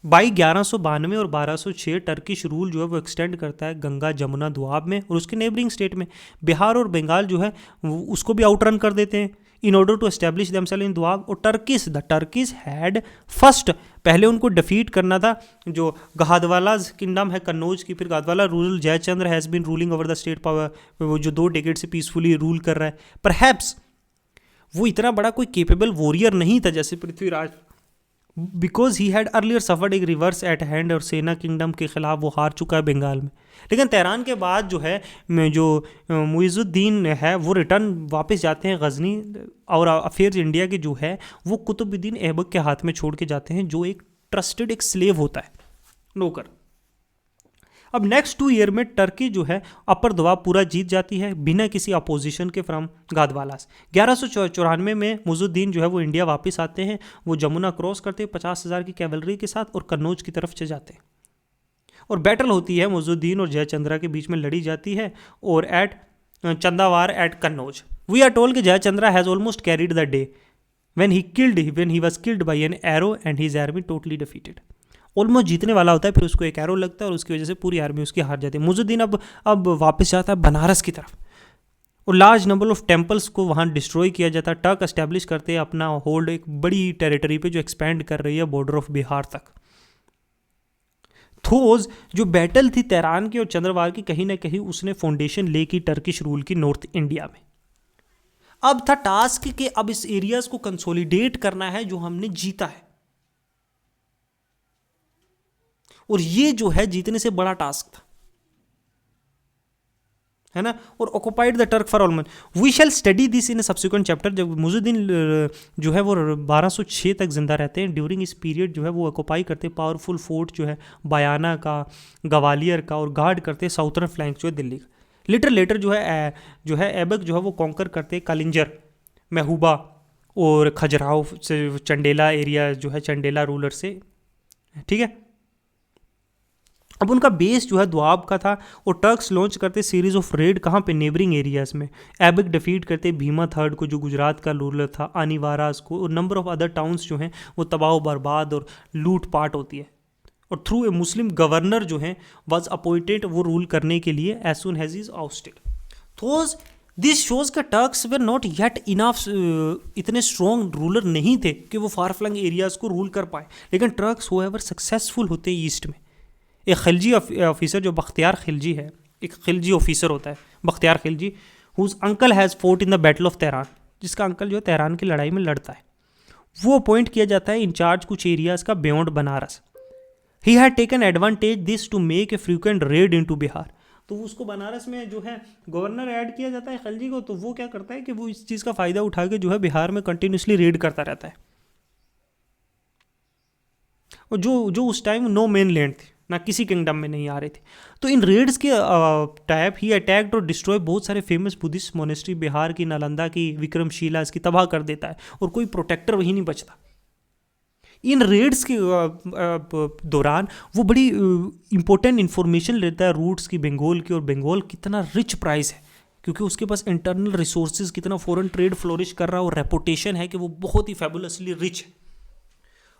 Speaker 1: बाई 1192 और 1206 टर्किश रूल जो है वो एक्सटेंड करता है गंगा जमुना दोआब में और उसके नेबरिंग स्टेट में। बिहार और बंगाल जो है उसको भी आउटरन कर देते हैं in order to establish themselves in Doab. और द टर्किश हैड फर्स्ट, पहले उनको डिफीट करना था जो गहादवालाज किंगडम है कन्नौज की। फिर Gahadavala ruler Jaichandra has been ruling over the state power, वो जो 2 डेकेड से पीसफुली रूल कर रहा है। परहैप्स वो इतना बड़ा कोई केपेबल वॉरियर नहीं था जैसे Prithviraj, because he had earlier suffered एक रिवर्स एट हैंड, और सेना किंगडम के खिलाफ वो हार चुका है बंगाल में। लेकिन तेहरान के बाद जो है जो मुइज़ुद्दीन है वो रिटर्न वापस जाते हैं गजनी, और अफेयर्स इंडिया के जो है वो कुतुबुद्दीन ऐबक के हाथ में छोड़ के जाते हैं, जो एक ट्रस्टेड एक स्लेव होता है, नौकर। अब नेक्स्ट 2 ईयर में टर्की जो है अपर दबाव पूरा जीत जाती है बिना किसी अपोजिशन के फ्रॉम गादवालास। 1194 में मुइज़ुद्दीन जो है वो इंडिया वापस आते हैं। वो जमुना क्रॉस करते हैं 50,000 की कैवलरी के साथ और कन्नौज की तरफ चले जाते हैं, और बैटल होती है मुइज़ुद्दीन और जयचंद्रा के बीच में लड़ी जाती है, और at Chandawar at Kannauj we are told कि Jaichandra has almost carried the day when he was killed by an arrow and his army totally defeated। Almost जीतने वाला होता है, फिर उसको एक एरो लगता है और उसकी वजह से पूरी आर्मी उसकी हार जाती है। मुइज़ुद्दीन अब वापस जाता है बनारस की तरफ, और लार्ज नंबर ऑफ टेम्पल्स को वहाँ डिस्ट्रॉय किया जाता है। टर्क एस्टेब्लिश करते हैं अपना होल्ड एक बड़ी टेरिटरी पे जो एक्सपेंड कर रही है बॉर्डर ऑफ बिहार तक। थोज जो बैटल थी तेहरान की और चंद्रवार की, कहीं ना कहीं उसने फाउंडेशन ले की टर्किश रूल की नॉर्थ इंडिया में। अब था टास्क कि अब इस एरियाज को कंसोलिडेट करना है जो हमने जीता है, और ये जो है जीतने से बड़ा टास्क था, है ना। और occupied the Turk for almost, we shall study this in subsequent chapter. जब मुइज़ुद्दीन जो है वो 1206 तक जिंदा रहते हैं, ड्यूरिंग इस पीरियड जो है वो ऑक्युपाई करते हैं पावरफुल फोर्ट जो है बयाना का, ग्वालियर का, और गार्ड करते हैं साउथर्न फ्लैंक जो है दिल्ली का। लेटर जो है ऐबक जो है वो कॉन्कर करते हैं कालिंजर, महूबा और खजुराहो से, चंडेला एरिया जो है चंडेला रूलर से, ठीक है। अब उनका बेस जो है द्वाब का था, और टर्क्स लॉन्च करते सीरीज ऑफ रेड कहाँ पे, नेबरिंग एरियाज में। ऐबक डिफीट करते भीमा थर्ड को जो गुजरात का रूलर था, आनीवारास को, और नंबर ऑफ अदर टाउन्स जो हैं वो तबाह बर्बाद और लूट पाट होती है। और थ्रू ए मुस्लिम गवर्नर जो है वाज अपॉइंटेड वो रूल करने के लिए as soon has is ousted. तो दिस शोज का Turks were not yet enough, इतने स्ट्रॉन्ग रूलर नहीं थे कि वो फार फ्लंग एरियाज को रूल कर पाए, लेकिन टर्क्स होएवर सक्सेसफुल होते हैं ईस्ट में। एक खिलजी ऑफिसर जो बख्तियार खिलजी है, एक खिलजी ऑफिसर होता है Bakhtiyar Khilji, whose uncle has fought in the battle of Tarain, जिसका अंकल जो है तेहरान की लड़ाई में लड़ता है, वो अपॉइंट किया जाता है इंचार्ज कुछ एरियाज का beyond Banaras. He had taken advantage this to make a frequent raid into Bihar. तो उसको बनारस में जो है गवर्नर ऐड किया जाता है खिलजी को, तो वो क्या करता है कि वो इस चीज़ का फ़ायदा उठा के जो है बिहार में कंटिन्यूसली रेड करता रहता है। और जो उस टाइम नो मेन लैंड थी, ना किसी किंगडम में नहीं आ रहे थे, तो इन रेड्स के टाइप ही अटैक्ड और डिस्ट्रॉय बहुत सारे फेमस बुद्धिस्ट मोनेस्ट्री, बिहार की, नालंदा की, विक्रमशिला, इसकी तबाह कर देता है, और कोई प्रोटेक्टर वही नहीं बचता। इन रेड्स के दौरान वो बड़ी इंपॉर्टेंट इंफॉर्मेशन लेता है रूट्स की बंगाल की, और बंगाल कितना रिच प्राइस है क्योंकि उसके पास इंटरनल रिसोर्सेज, कितना फॉरेन ट्रेड फ्लोरिश कर रहा है, और रेपुटेशन है कि वो बहुत ही फैबुलसली रिच है।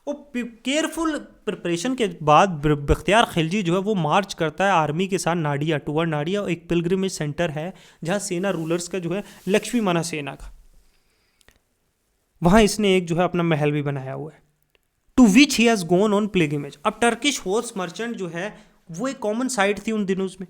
Speaker 1: और केयरफुल प्रिपरेशन के बाद बख्तियार खिलजी जो है वो मार्च करता है आर्मी के साथ नाडिया, टूवर्ड नाडिया, एक पिलग्रिमेज सेंटर है जहाँ सेना रूलर्स का जो है लक्ष्मी मना सेना का, वहाँ इसने एक जो है अपना महल भी बनाया हुआ है, to which he has gone on pilgrimage. अब टर्किश हॉर्स मर्चेंट जो है वो एक कॉमन साइट थी उन दिनों में,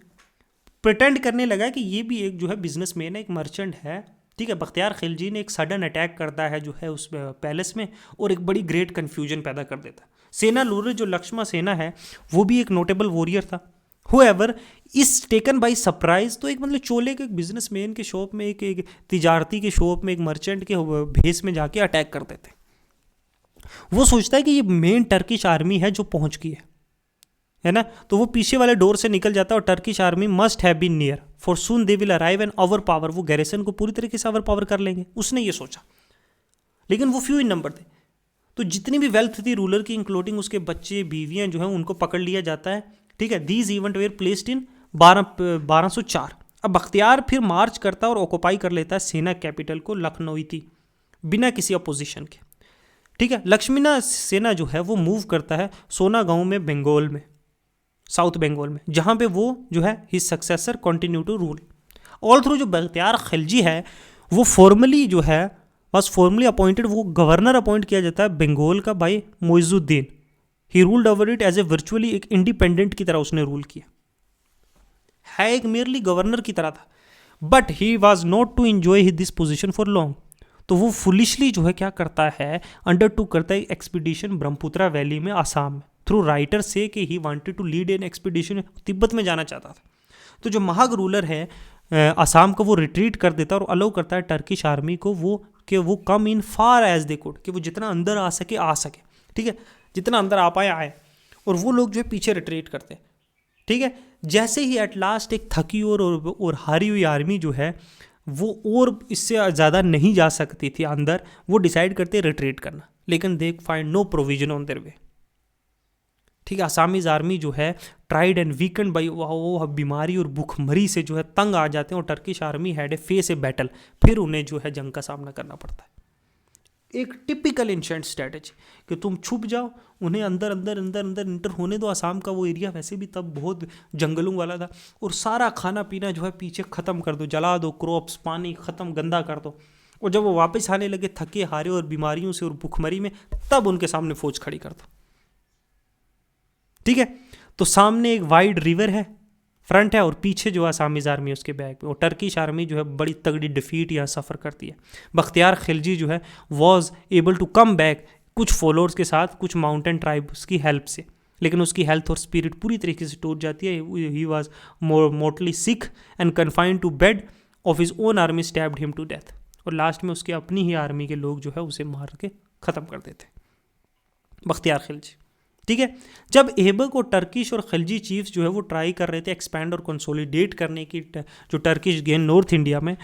Speaker 1: प्रिटेंड करने लगा कि ये भी एक जो है बिजनेसमैन है, एक मर्चेंट है, ठीक है। बख्तियार खिलजी ने एक सडन अटैक करता है जो है उस पैलेस में, और एक बड़ी ग्रेट कन्फ्यूजन पैदा कर देता है। सेना रूलर जो लक्ष्मा सेना है वो भी एक नोटेबल वॉरियर था, however is taken by surprise. तो एक मतलब चोले के एक बिजनेसमैन के शॉप में, एक तिजारती के शॉप में, एक मर्चेंट के भेस में जाके अटैक कर देते। वो सोचता है कि ये मेन टर्किश आर्मी है जो पहुंच गई है ना, तो वो पीछे वाले डोर से निकल जाता है, और Turkish army must have been near for soon they will arrive and overpower, वो गैरिसन को पूरी तरीके से ओवर पावर कर लेंगे, उसने ये सोचा। लेकिन वो फ्यू इन नंबर थे, तो जितनी भी वेल्थ थी रूलर की, इंक्लूडिंग उसके बच्चे बीवियां जो हैं, उनको पकड़ लिया जाता है, ठीक है। These event were placed in 1204। अब बख्तियार फिर मार्च करता है और ऑक्युपाई कर लेता है सेना कैपिटल को, लखनऊ थी, बिना किसी अपोजिशन के, ठीक है। लक्ष्मीना सेना जो है वो मूव करता है सोना गांव में, बंगाल में, साउथ बंगाल में, जहाँ पे वो जो है his successor continue to rule all through. जो बख्तियार खिलजी है वो फॉर्मली जो है बस फॉर्मली अपॉइंटेड, वो गवर्नर अपॉइंट किया जाता है बंगाल का by Muizuddin. He ruled over it as a virtually, एक इंडिपेंडेंट की तरह उसने रूल किया है, एक मेयरली गवर्नर की तरह था, but he was not to enjoy this position for long. तो वो फुलिशली जो है क्या करता है, अंडरटूक करता है एक्सपीडिशन ब्रह्मपुत्रा वैली में, आसाम में, थ्रू राइटर से कि he wanted to lead an expedition, Tibet में जाना चाहता था। तो जो महाग रूलर है आसाम का, वो रिट्रीट कर देता है और अलाउ करता है टर्किश आर्मी को वो कम इन फार एज दे कुड, कि वो जितना अंदर आ सके, ठीक है, जितना अंदर आ पाए आए, और वो लोग जो है पीछे रिट्रीट करते हैं, ठीक है। जैसे ही एट लास्ट एक थकी और हारी हुई आर्मी जो है वो और इससे ज़्यादा नहीं जा सकती थी अंदर, वो डिसाइड करते रिट्रीट करना, लेकिन they find no provision on their way, ठीक है। आसामीज आर्मी जो है ट्राइड एंड वीकेंड बाई वो बीमारी और भूखमरी से जो है तंग आ जाते हैं, और Turkish army had a face a battle, फिर उन्हें जो है जंग का सामना करना पड़ता है। एक टिपिकल एंशिएंट स्ट्रैटेजी कि तुम छुप जाओ, उन्हें अंदर अंदर अंदर अंदर इंटर होने दो। आसाम का वो एरिया वैसे भी तब बहुत जंगलों वाला था, और सारा खाना पीना जो है पीछे ख़त्म कर दो, जला दो, क्रॉप्स पानी ख़त्म, गंदा कर दो, और जब वो वापस आने लगे थके हारे और बीमारियों से और भुखमरी में, तब उनके सामने फौज खड़ी कर दो, ठीक है। तो सामने एक वाइड रिवर है, फ्रंट है, और पीछे जो आसामीज आर्मी उसके बैक में, और टर्किश आर्मी जो है बड़ी तगड़ी डिफीट यहाँ सफ़र करती है। बख्तियार खिलजी जो है was able to come back कुछ फॉलोअर्स के साथ, कुछ माउंटेन ट्राइब्स की हेल्प से, लेकिन उसकी हेल्थ और स्पिरिट पूरी तरीके से टूट जाती है। He was mortally sick and confined to bed of his own army stabbed him to death, और लास्ट में उसके अपनी ही आर्मी के लोग जो है उसे मार के ख़त्म कर देते बख्तियार खिलजी, ठीक है। जब ऐबक और टर्किश और खिलजी चीफ्स जो है वो ट्राई कर रहे थे एक्सपैंड और कंसोलिडेट करने की जो टर्किश गेन नॉर्थ इंडिया में,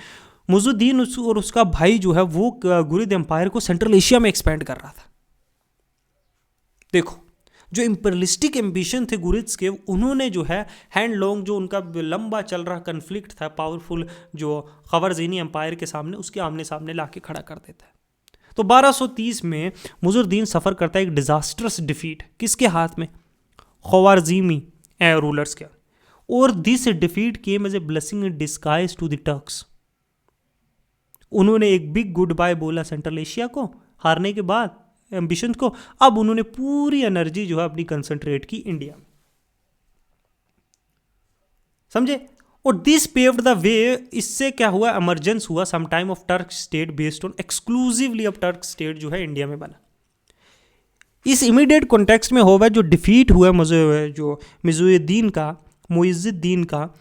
Speaker 1: मुइज़ुद्दीन और उसका भाई जो है वो गुरिद एम्पायर को सेंट्रल एशिया में एक्सपैंड कर रहा था। देखो, जो इम्परलिस्टिक एम्बिशन थे गुरिद्स के, उन्होंने जो है हैंड लॉन्ग जो उनका लंबा चल रहा कन्फ्लिक्ट था पावरफुल जो खवरज़ीनी एम्पायर के सामने, उसके आमने सामने ला के खड़ा कर देता है। तो 1230 में मुइज़ुद्दीन सफ़र करता है एक डिज़ास्ट्रस डिफीट, किसके हाथ में, खवारज़मी रूलर्स के, और this defeat came as a blessing in disguise to the Turks. उन्होंने एक बिग गुड बाय बोला सेंट्रल एशिया को हारने के बाद, एम्बिशन को। अब उन्होंने पूरी एनर्जी जो है अपनी कंसंट्रेट की इंडिया में, समझे। और दिस पेव्ड द वे, इससे क्या हुआ, एमरजेंस हुआ some time of Turk state based on exclusively अब टर्क स्टेट जो है इंडिया में बना। इस इमीडिएट कॉन्टेक्स्ट में हुआ जो डिफीट हुआ जो मुइज़ुद्दीन का,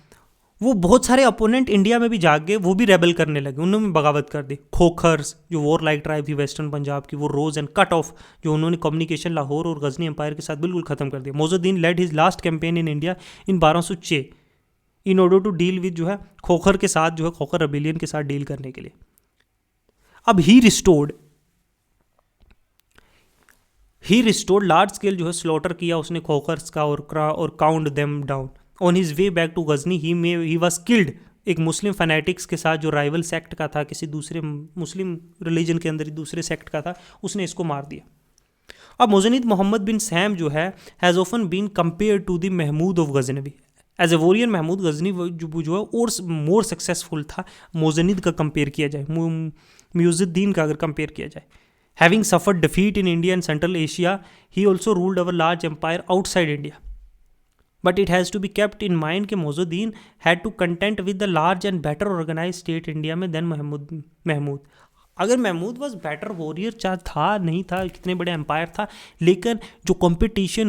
Speaker 1: वो बहुत सारे अपोनेंट इंडिया में भी जाग गए, वो भी रेबल करने लगे, उन्होंने बगावत कर दी। खोखर्स जो वॉर लाइक ट्राइब थी वेस्टर्न पंजाब की, वो रोज एंड कट ऑफ, जो उन्होंने कम्युनिकेशन लाहौर और गजनी एम्पायर के साथ बिल्कुल खत्म कर दिया। Muizuddin led his last campaign in India in 1206 in order to deal with जो है खोखर के साथ, जो है खोखर रेबेलियन के साथ डील करने के लिए। अब ही रिस्टोर्ड लार्ज स्केल जो है स्लॉटर किया उसने खोखर्स का, और count them down. On his way back to Ghazni he was killed एक मुस्लिम फैनेटिक्स के साथ, जो राइवल सेक्ट का था, किसी दूसरे मुस्लिम रिलीजन के अंदर ही दूसरे सेक्ट का था, उसने इसको मार दिया। अब मुज़निद मोहम्मद बिन सैम जो है has often been compare to the Mahmud of Ghaznavi as a warrior. Mahmud Ghazni जो है और मोर सक्सेसफुल था मुज़निद का कंपेयर किया जाए, मुइज़ुद्दीन का अगर कंपेयर किया जाए। Having suffered defeat in India and central Asia, he also ruled over large empire outside India, but it has to be kept in mind कि Muizzuddin had to content with the large and better organize state India में then Mahmud. अगर Mahmud was better warrior, चाहे था नहीं था, कितने बड़े empire था, लेकिन जो कंपटीशन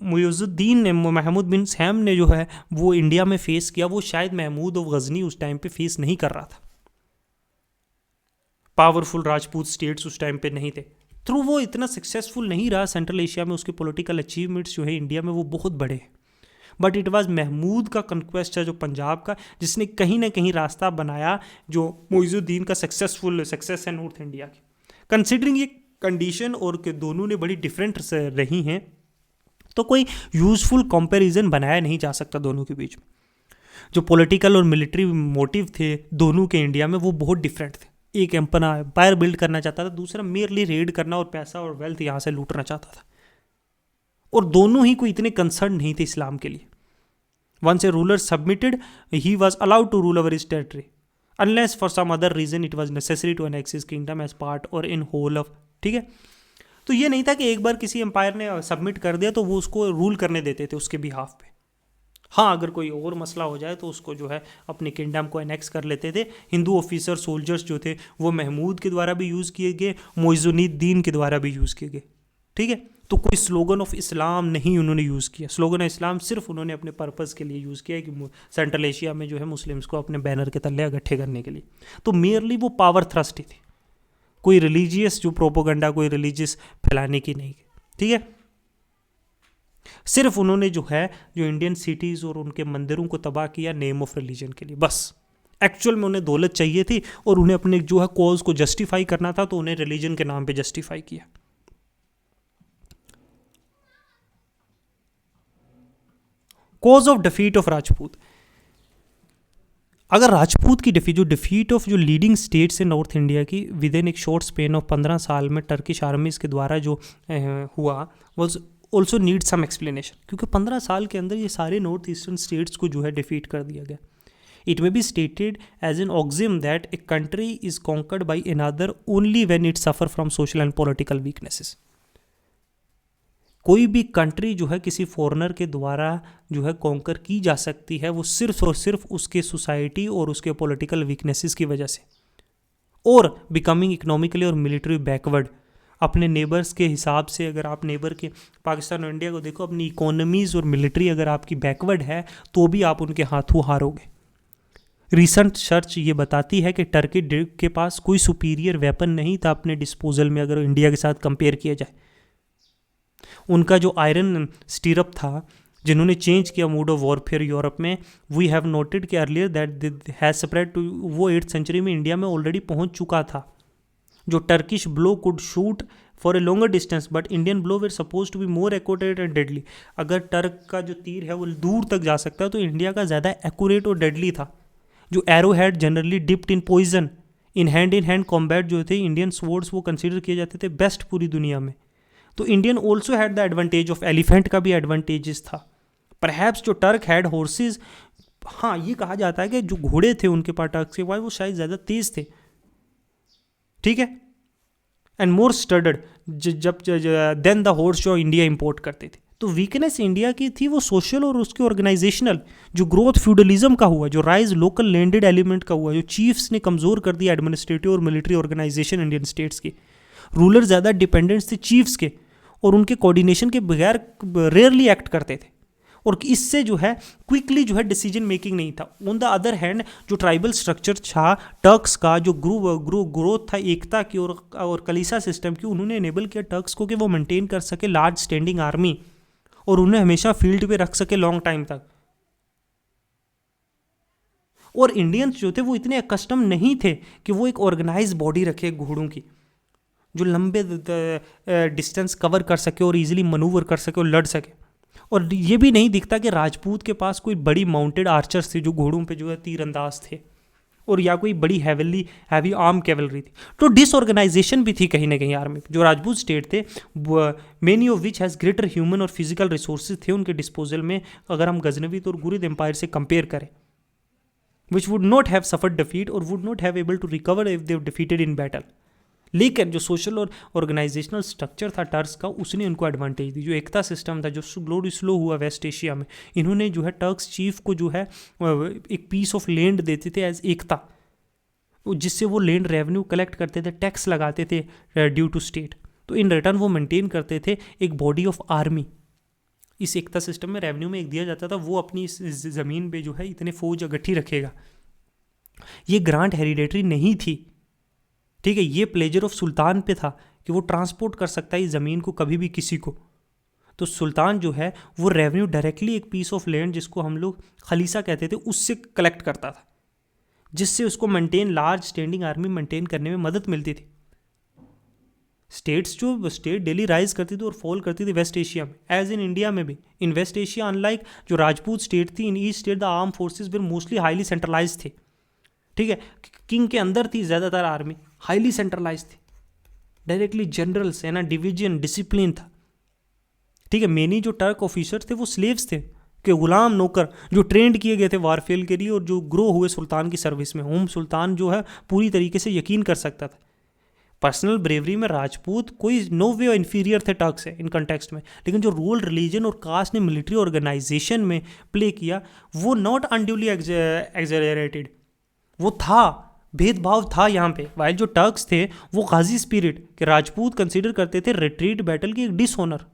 Speaker 1: मुइज़ुद्दीन ने, महमूद बिन सैम ने जो है वो इंडिया में फेस किया, वो शायद महमूद ऑफ गजनी उस टाइम पे फेस नहीं कर रहा था। पावरफुल राजपूत स्टेट्स उस टाइम पे नहीं थे, थ्रू वो इतना सक्सेसफुल नहीं रहा सेंट्रल एशिया में। उसके पॉलिटिकल अचीवमेंट्स जो है इंडिया में वो बहुत बड़े हैं, बट इट वाज महमूद का कंक्वेस्ट है जो पंजाब का, जिसने कहीं ना कहीं रास्ता बनाया जो मुइज़ुद्दीन का सक्सेस है नॉर्थ इंडिया की। कंसिडरिंग ये कंडीशन और के दोनों ने बड़ी डिफरेंट रही हैं, तो कोई यूजफुल कंपैरिजन बनाया नहीं जा सकता दोनों के बीच में। जो पॉलिटिकल और मिलिट्री मोटिव थे दोनों के इंडिया में वो बहुत डिफरेंट थे। एक एम्पायर बिल्ड करना चाहता था, दूसरा मेयरली रेड करना और पैसा और वेल्थ यहाँ से लूटना चाहता था, और दोनों ही कोई इतने कंसर्न नहीं थे इस्लाम के लिए। Once a ruler submitted, he was allowed to rule over his territory, unless for some other reason it was necessary to annex his kingdom as part or in whole of, ठीक है। तो ये नहीं था कि एक बार किसी एम्पायर ने सबमिट कर दिया तो वो उसको रूल करने देते थे उसके बिहाफ पे। हाँ, अगर कोई और मसला हो जाए तो उसको जो है अपने किंगडम को एनेक्स कर लेते थे। हिंदू ऑफिसर सोल्जर्स जो थे वो महमूद के द्वारा भी यूज़ किए गए, मोइजुद्दीन के द्वारा भी यूज़ किए गए। ठीक है, तो कोई स्लोगन ऑफ इस्लाम नहीं उन्होंने यूज़ किया। स्लोगन ऑफ इस्लाम सिर्फ उन्होंने अपने पर्पज़ के लिए यूज़ किया कि सेंट्रल एशिया में जो है मुस्लिम्स को अपने बैनर के तले इकट्ठे करने के लिए। तो मेयरली वो पावर थ्रस्ट ही थी, कोई रिलीजियस जो प्रोपोगंडा, कोई रिलीजियस फैलाने की नहीं। ठीक है, सिर्फ उन्होंने जो है जो इंडियन सिटीज़ और उनके मंदिरों को तबाह किया नेम ऑफ रिलीजन के लिए बस। एक्चुअल में उन्हें दौलत चाहिए थी और उन्हें अपने जो है कॉज को जस्टिफाई करना था, तो उन्हें रिलीजन के नाम पे जस्टिफाई किया। Cause of defeat of Rajput, अगर राजपूत की डिफीट ऑफ जो लीडिंग स्टेट्स है नॉर्थ इंडिया की विद इन एक शॉर्ट स्पेन ऑफ 15 साल में टर्किश आर्मीज के द्वारा जो हुआ was also need some explanation, क्योंकि 15 साल के अंदर ये सारे नॉर्थ ईस्टर्न स्टेट्स को जो है डिफीट कर दिया गया। It may be stated as an axiom that a country is conquered by another only when it suffer from social and political weaknesses. कोई भी कंट्री जो है किसी फॉरेनर के द्वारा जो है कॉन्कर की जा सकती है वो सिर्फ और सिर्फ उसके सोसाइटी और उसके पॉलिटिकल वीकनेसेस की वजह से, और बिकमिंग इकोनॉमिकली और मिलिट्री बैकवर्ड। अपने नेबर्स के हिसाब से अगर आप नेबर के पाकिस्तान और इंडिया को देखो, अपनी इकोनॉमीज़ और मिलिट्री अगर आपकी बैकवर्ड है तो भी आप उनके हाथों हारोगे। रिसेंट सर्च ये बताती है कि टर्की के पास कोई सुपीरियर वेपन नहीं था अपने डिस्पोजल में अगर इंडिया के साथ कंपेयर किया जाए। उनका जो आयरन स्टीरअप था जिन्होंने चेंज किया मूड ऑफ वॉरफेयर यूरोप में, वी हैव नोटेड कि earlier that has spread to, वो 8th सेंचुरी में इंडिया में ऑलरेडी पहुंच चुका था। जो Turkish bow could shoot for a longer distance but Indian bow were suppose to be more accurate and deadly. अगर Turk का जो तीर है वो दूर तक जा सकता है तो इंडिया का ज़्यादा एक्यूरेट और डेडली था। जो arrow had generally dipped in poison in hand combat जो थे इंडियन स्वॉर्ड्स वो कंसिडर किए जाते थे बेस्ट पूरी दुनिया में। तो Indian also had the advantage of elephant का भी एडवांटेजेस था। परहैप्स जो टर्क हैड हॉर्सेज, हाँ ये कहा जाता है कि जो घोड़े थे उनके पास टर्क के वो शायद ज़्यादा तेज थे। ठीक है, एंड मोर स्टडड जब देन द हॉर्स जो इंडिया इंपोर्ट करते थे। तो वीकनेस इंडिया की थी वो सोशल और उसके ऑर्गेनाइजेशनल, जो ग्रोथ फ्यूडलिज्म का हुआ, जो राइज लोकल लैंडेड एलिमेंट का हुआ, जो चीफ्स ने कमज़ोर कर दिया एडमिनिस्ट्रेटिव और मिलिट्री ऑर्गेनाइजेशन इंडियन स्टेट्स की। रूलर ज़्यादा डिपेंडेंट्स थे चीफ्स के और उनके कोऑर्डिनेशन के बगैर रेयरली एक्ट करते थे, और इससे जो है क्विकली जो है डिसीजन मेकिंग नहीं था। ऑन द अदर हैंड जो ट्राइबल स्ट्रक्चर था टर्क्स का, जो ग्रोथ था एकता की और कलीसा सिस्टम की, उन्होंने इनेबल किया टर्क्स को कि वो मेंटेन कर सके लार्ज स्टैंडिंग आर्मी और उन्हें हमेशा फील्ड पे रख सके लॉन्ग टाइम तक। और इंडियंस जो थे वो इतने कस्टम नहीं थे कि वो एक ऑर्गेनाइज बॉडी रखे घोड़ों की जो लंबे डिस्टेंस कवर कर सके और इजीली मनूवर कर सके और लड़ सके। और ये भी नहीं दिखता कि राजपूत के पास कोई बड़ी माउंटेड आर्चर्स थे जो घोड़ों पे जो है तीरंदाज थे, और या कोई बड़ी हैवी आर्म कैवलरी थी। तो डिसऑर्गेनाइजेशन भी थी कहीं ना कहीं आर्मी। जो राजपूत स्टेट थे many of which has greater human और फिजिकल रिसोर्सेज थे उनके डिस्पोजल में, अगर हम गजनवी और गुरिद एम्पायर से कंपेयर करें, which would not have suffered defeat और would not have able to recover if they defeated in battle. लेकिन जो सोशल और ऑर्गेनाइजेशनल स्ट्रक्चर था टर्क्स का, उसने उनको एडवांटेज दी। जो एकता सिस्टम था जो स्लो हुआ वेस्ट एशिया में, इन्होंने जो है टर्क्स चीफ को जो है एक पीस ऑफ लैंड देते थे एज एकता, जिससे वो लैंड रेवेन्यू कलेक्ट करते थे, टैक्स लगाते थे ड्यू टू स्टेट। तो इन रिटर्न वो मेंटेन करते थे एक बॉडी ऑफ आर्मी। इस एकता सिस्टम में रेवेन्यू में एक दिया जाता था, वो अपनी इस ज़मीन पे जो है इतने फौज इकट्ठी रखेगा। ये ग्रांट हेरिडेटरी नहीं थी, ठीक है, ये प्लेजर ऑफ सुल्तान पे था कि वो ट्रांसपोर्ट कर सकता है इस ज़मीन को कभी भी किसी को। तो सुल्तान जो है वो रेवेन्यू डायरेक्टली एक पीस ऑफ लैंड जिसको हम लोग खलीसा कहते थे उससे कलेक्ट करता था, जिससे उसको maintain large standing army maintain करने में मदद मिलती थी। स्टेट डेली राइज करती थी और फॉल करती थी वेस्ट एशिया में, एज इन इंडिया में भी। इन वेस्ट एशिया अनलाइक जो राजपूत स्टेट थी, in east state the arm forces वे मोस्टली हाईली सेंट्रलाइज थे। ठीक है, किंग के अंदर थी ज़्यादातर आर्मी, हाईली सेंट्रलाइज थी, डायरेक्टली जनरल्स है ना, डिवीजन डिसिप्लिन था। ठीक है, मेनी जो टर्क ऑफिसर थे वो स्लेव्स थे कि गुलाम नौकर जो ट्रेंड किए गए थे वारफेल के लिए और जो ग्रो हुए सुल्तान की सर्विस में। होम सुल्तान जो है पूरी तरीके से यकीन कर सकता था। पर्सनल ब्रेवरी में राजपूत कोई नो वे इन्फीरियर थे टर्क से इन कंटेक्स्ट में, लेकिन जो रोल रिलीजन और कास्ट ने मिलिट्री ऑर्गेनाइजेशन में प्ले किया वो नॉट अनड्यूली एक्सैजरेटेड, वो था, भेदभाव था यहाँ पे। वाइल जो टर्क्स थे वो गाजी स्पिरिट के राजपूत कंसीडर करते थे रिट्रीट बैटल की एक डिसऑनर,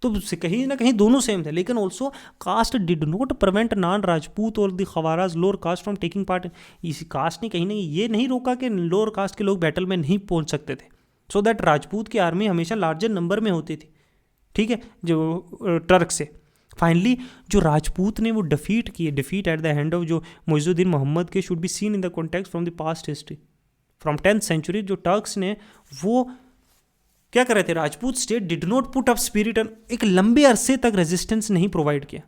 Speaker 1: तो कहीं ना कहीं दोनों सेम थे। लेकिन also caste did not prevent non Rajput और द खवाराज lower caste from taking part. इस कास्ट ने कहीं ना ये नहीं रोका कि लोअर कास्ट के लोग बैटल में नहीं पहुंच सकते थे, सो दैट राजपूत की आर्मी हमेशा लार्जर नंबर में होती थी, ठीक है, जो टर्क से। फाइनली जो राजपूत ने वो defeat at the hand of जो मुइजुद्दीन मोहम्मद के should be seen in the context from the past history from 10th century. जो टर्क्स ने वो क्या कर रहे थे, Rajput state did not put up spirit, एक लंबे अरसे तक रेजिस्टेंस नहीं प्रोवाइड किया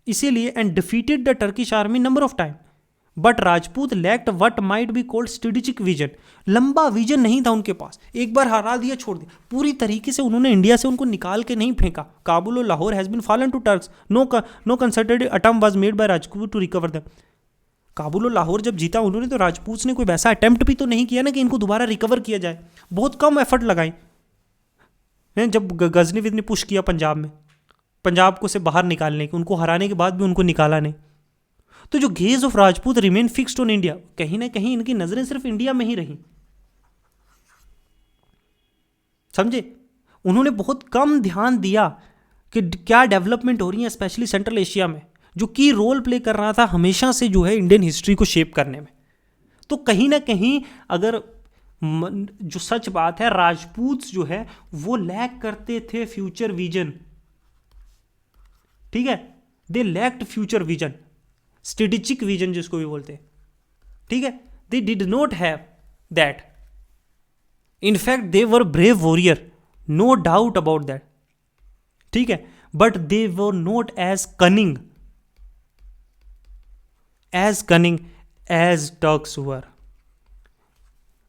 Speaker 1: इसीलिए, and defeated the Turkish army number of time, but Rajput lacked what might be called strategic vision. लंबा विजन नहीं था उनके पास, एक बार हरा दिया छोड़ दिया, पूरी तरीके से उन्होंने इंडिया से उनको निकाल के नहीं फेंका। काबुल और Lahore has been fallen to Turks, no concerted attempt was made by Rajput to recover them. Kabul और लाहौर जब जीता उन्होंने तो राजपूत ने कोई वैसा अटेम्प्ट भी तो नहीं किया ना कि इनको दोबारा रिकवर किया जाए, बहुत कम एफर्ट लगाई। जब गजनी ने पुश किया पंजाब में, पंजाब को से बाहर निकालने के, उनको हराने के बाद भी उनको निकाला नहीं। तो जो gauge of Rajput remain fixed on India, कहीं ना कहीं इनकी नजरें सिर्फ इंडिया में ही रही, समझे। उन्होंने बहुत कम ध्यान दिया कि क्या डेवलपमेंट हो रही है स्पेशली सेंट्रल एशिया में, जो की रोल प्ले कर रहा था हमेशा से जो है इंडियन हिस्ट्री को शेप करने में। तो कहीं ना कहीं अगर जो सच बात है, राजपूत जो है वो लैक करते थे फ्यूचर विजन, ठीक है, they lacked future vision, strategic vision जिसको भी बोलते हैं, ठीक है, they did not have that. In fact they were brave warrior, no doubt about that, ठीक है, but they were not as cunning as Turks were.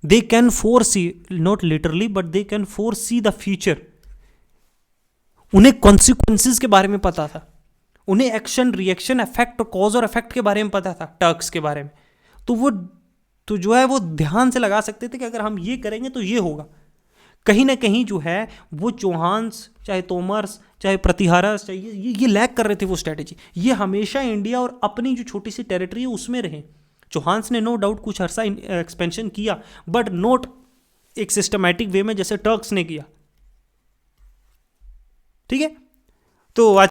Speaker 1: They can foresee, not literally, but they can foresee the future. उन्हें consequences के बारे में पता था, उन्हें action reaction effect और कॉज और इफेक्ट के बारे में पता था टर्क्स के बारे में। तो वो तो जो है वो ध्यान से लगा सकते थे कि अगर हम ये करेंगे तो ये होगा। कहीं ना कहीं जो है वो चौहान्स चाहे तोमर्स चाहे प्रतिहारस चाहे ये लैक कर रहे थे वो स्ट्रेटेजी। ये हमेशा इंडिया और अपनी जो छोटी सी टेरिटरी है उसमें रहे। चौहान्स ने नो डाउट कुछ अरसा एक्सपेंशन किया, बट नॉट एक सिस्टमैटिक वे में जैसे टर्क्स ने किया, ठीक है। तो आज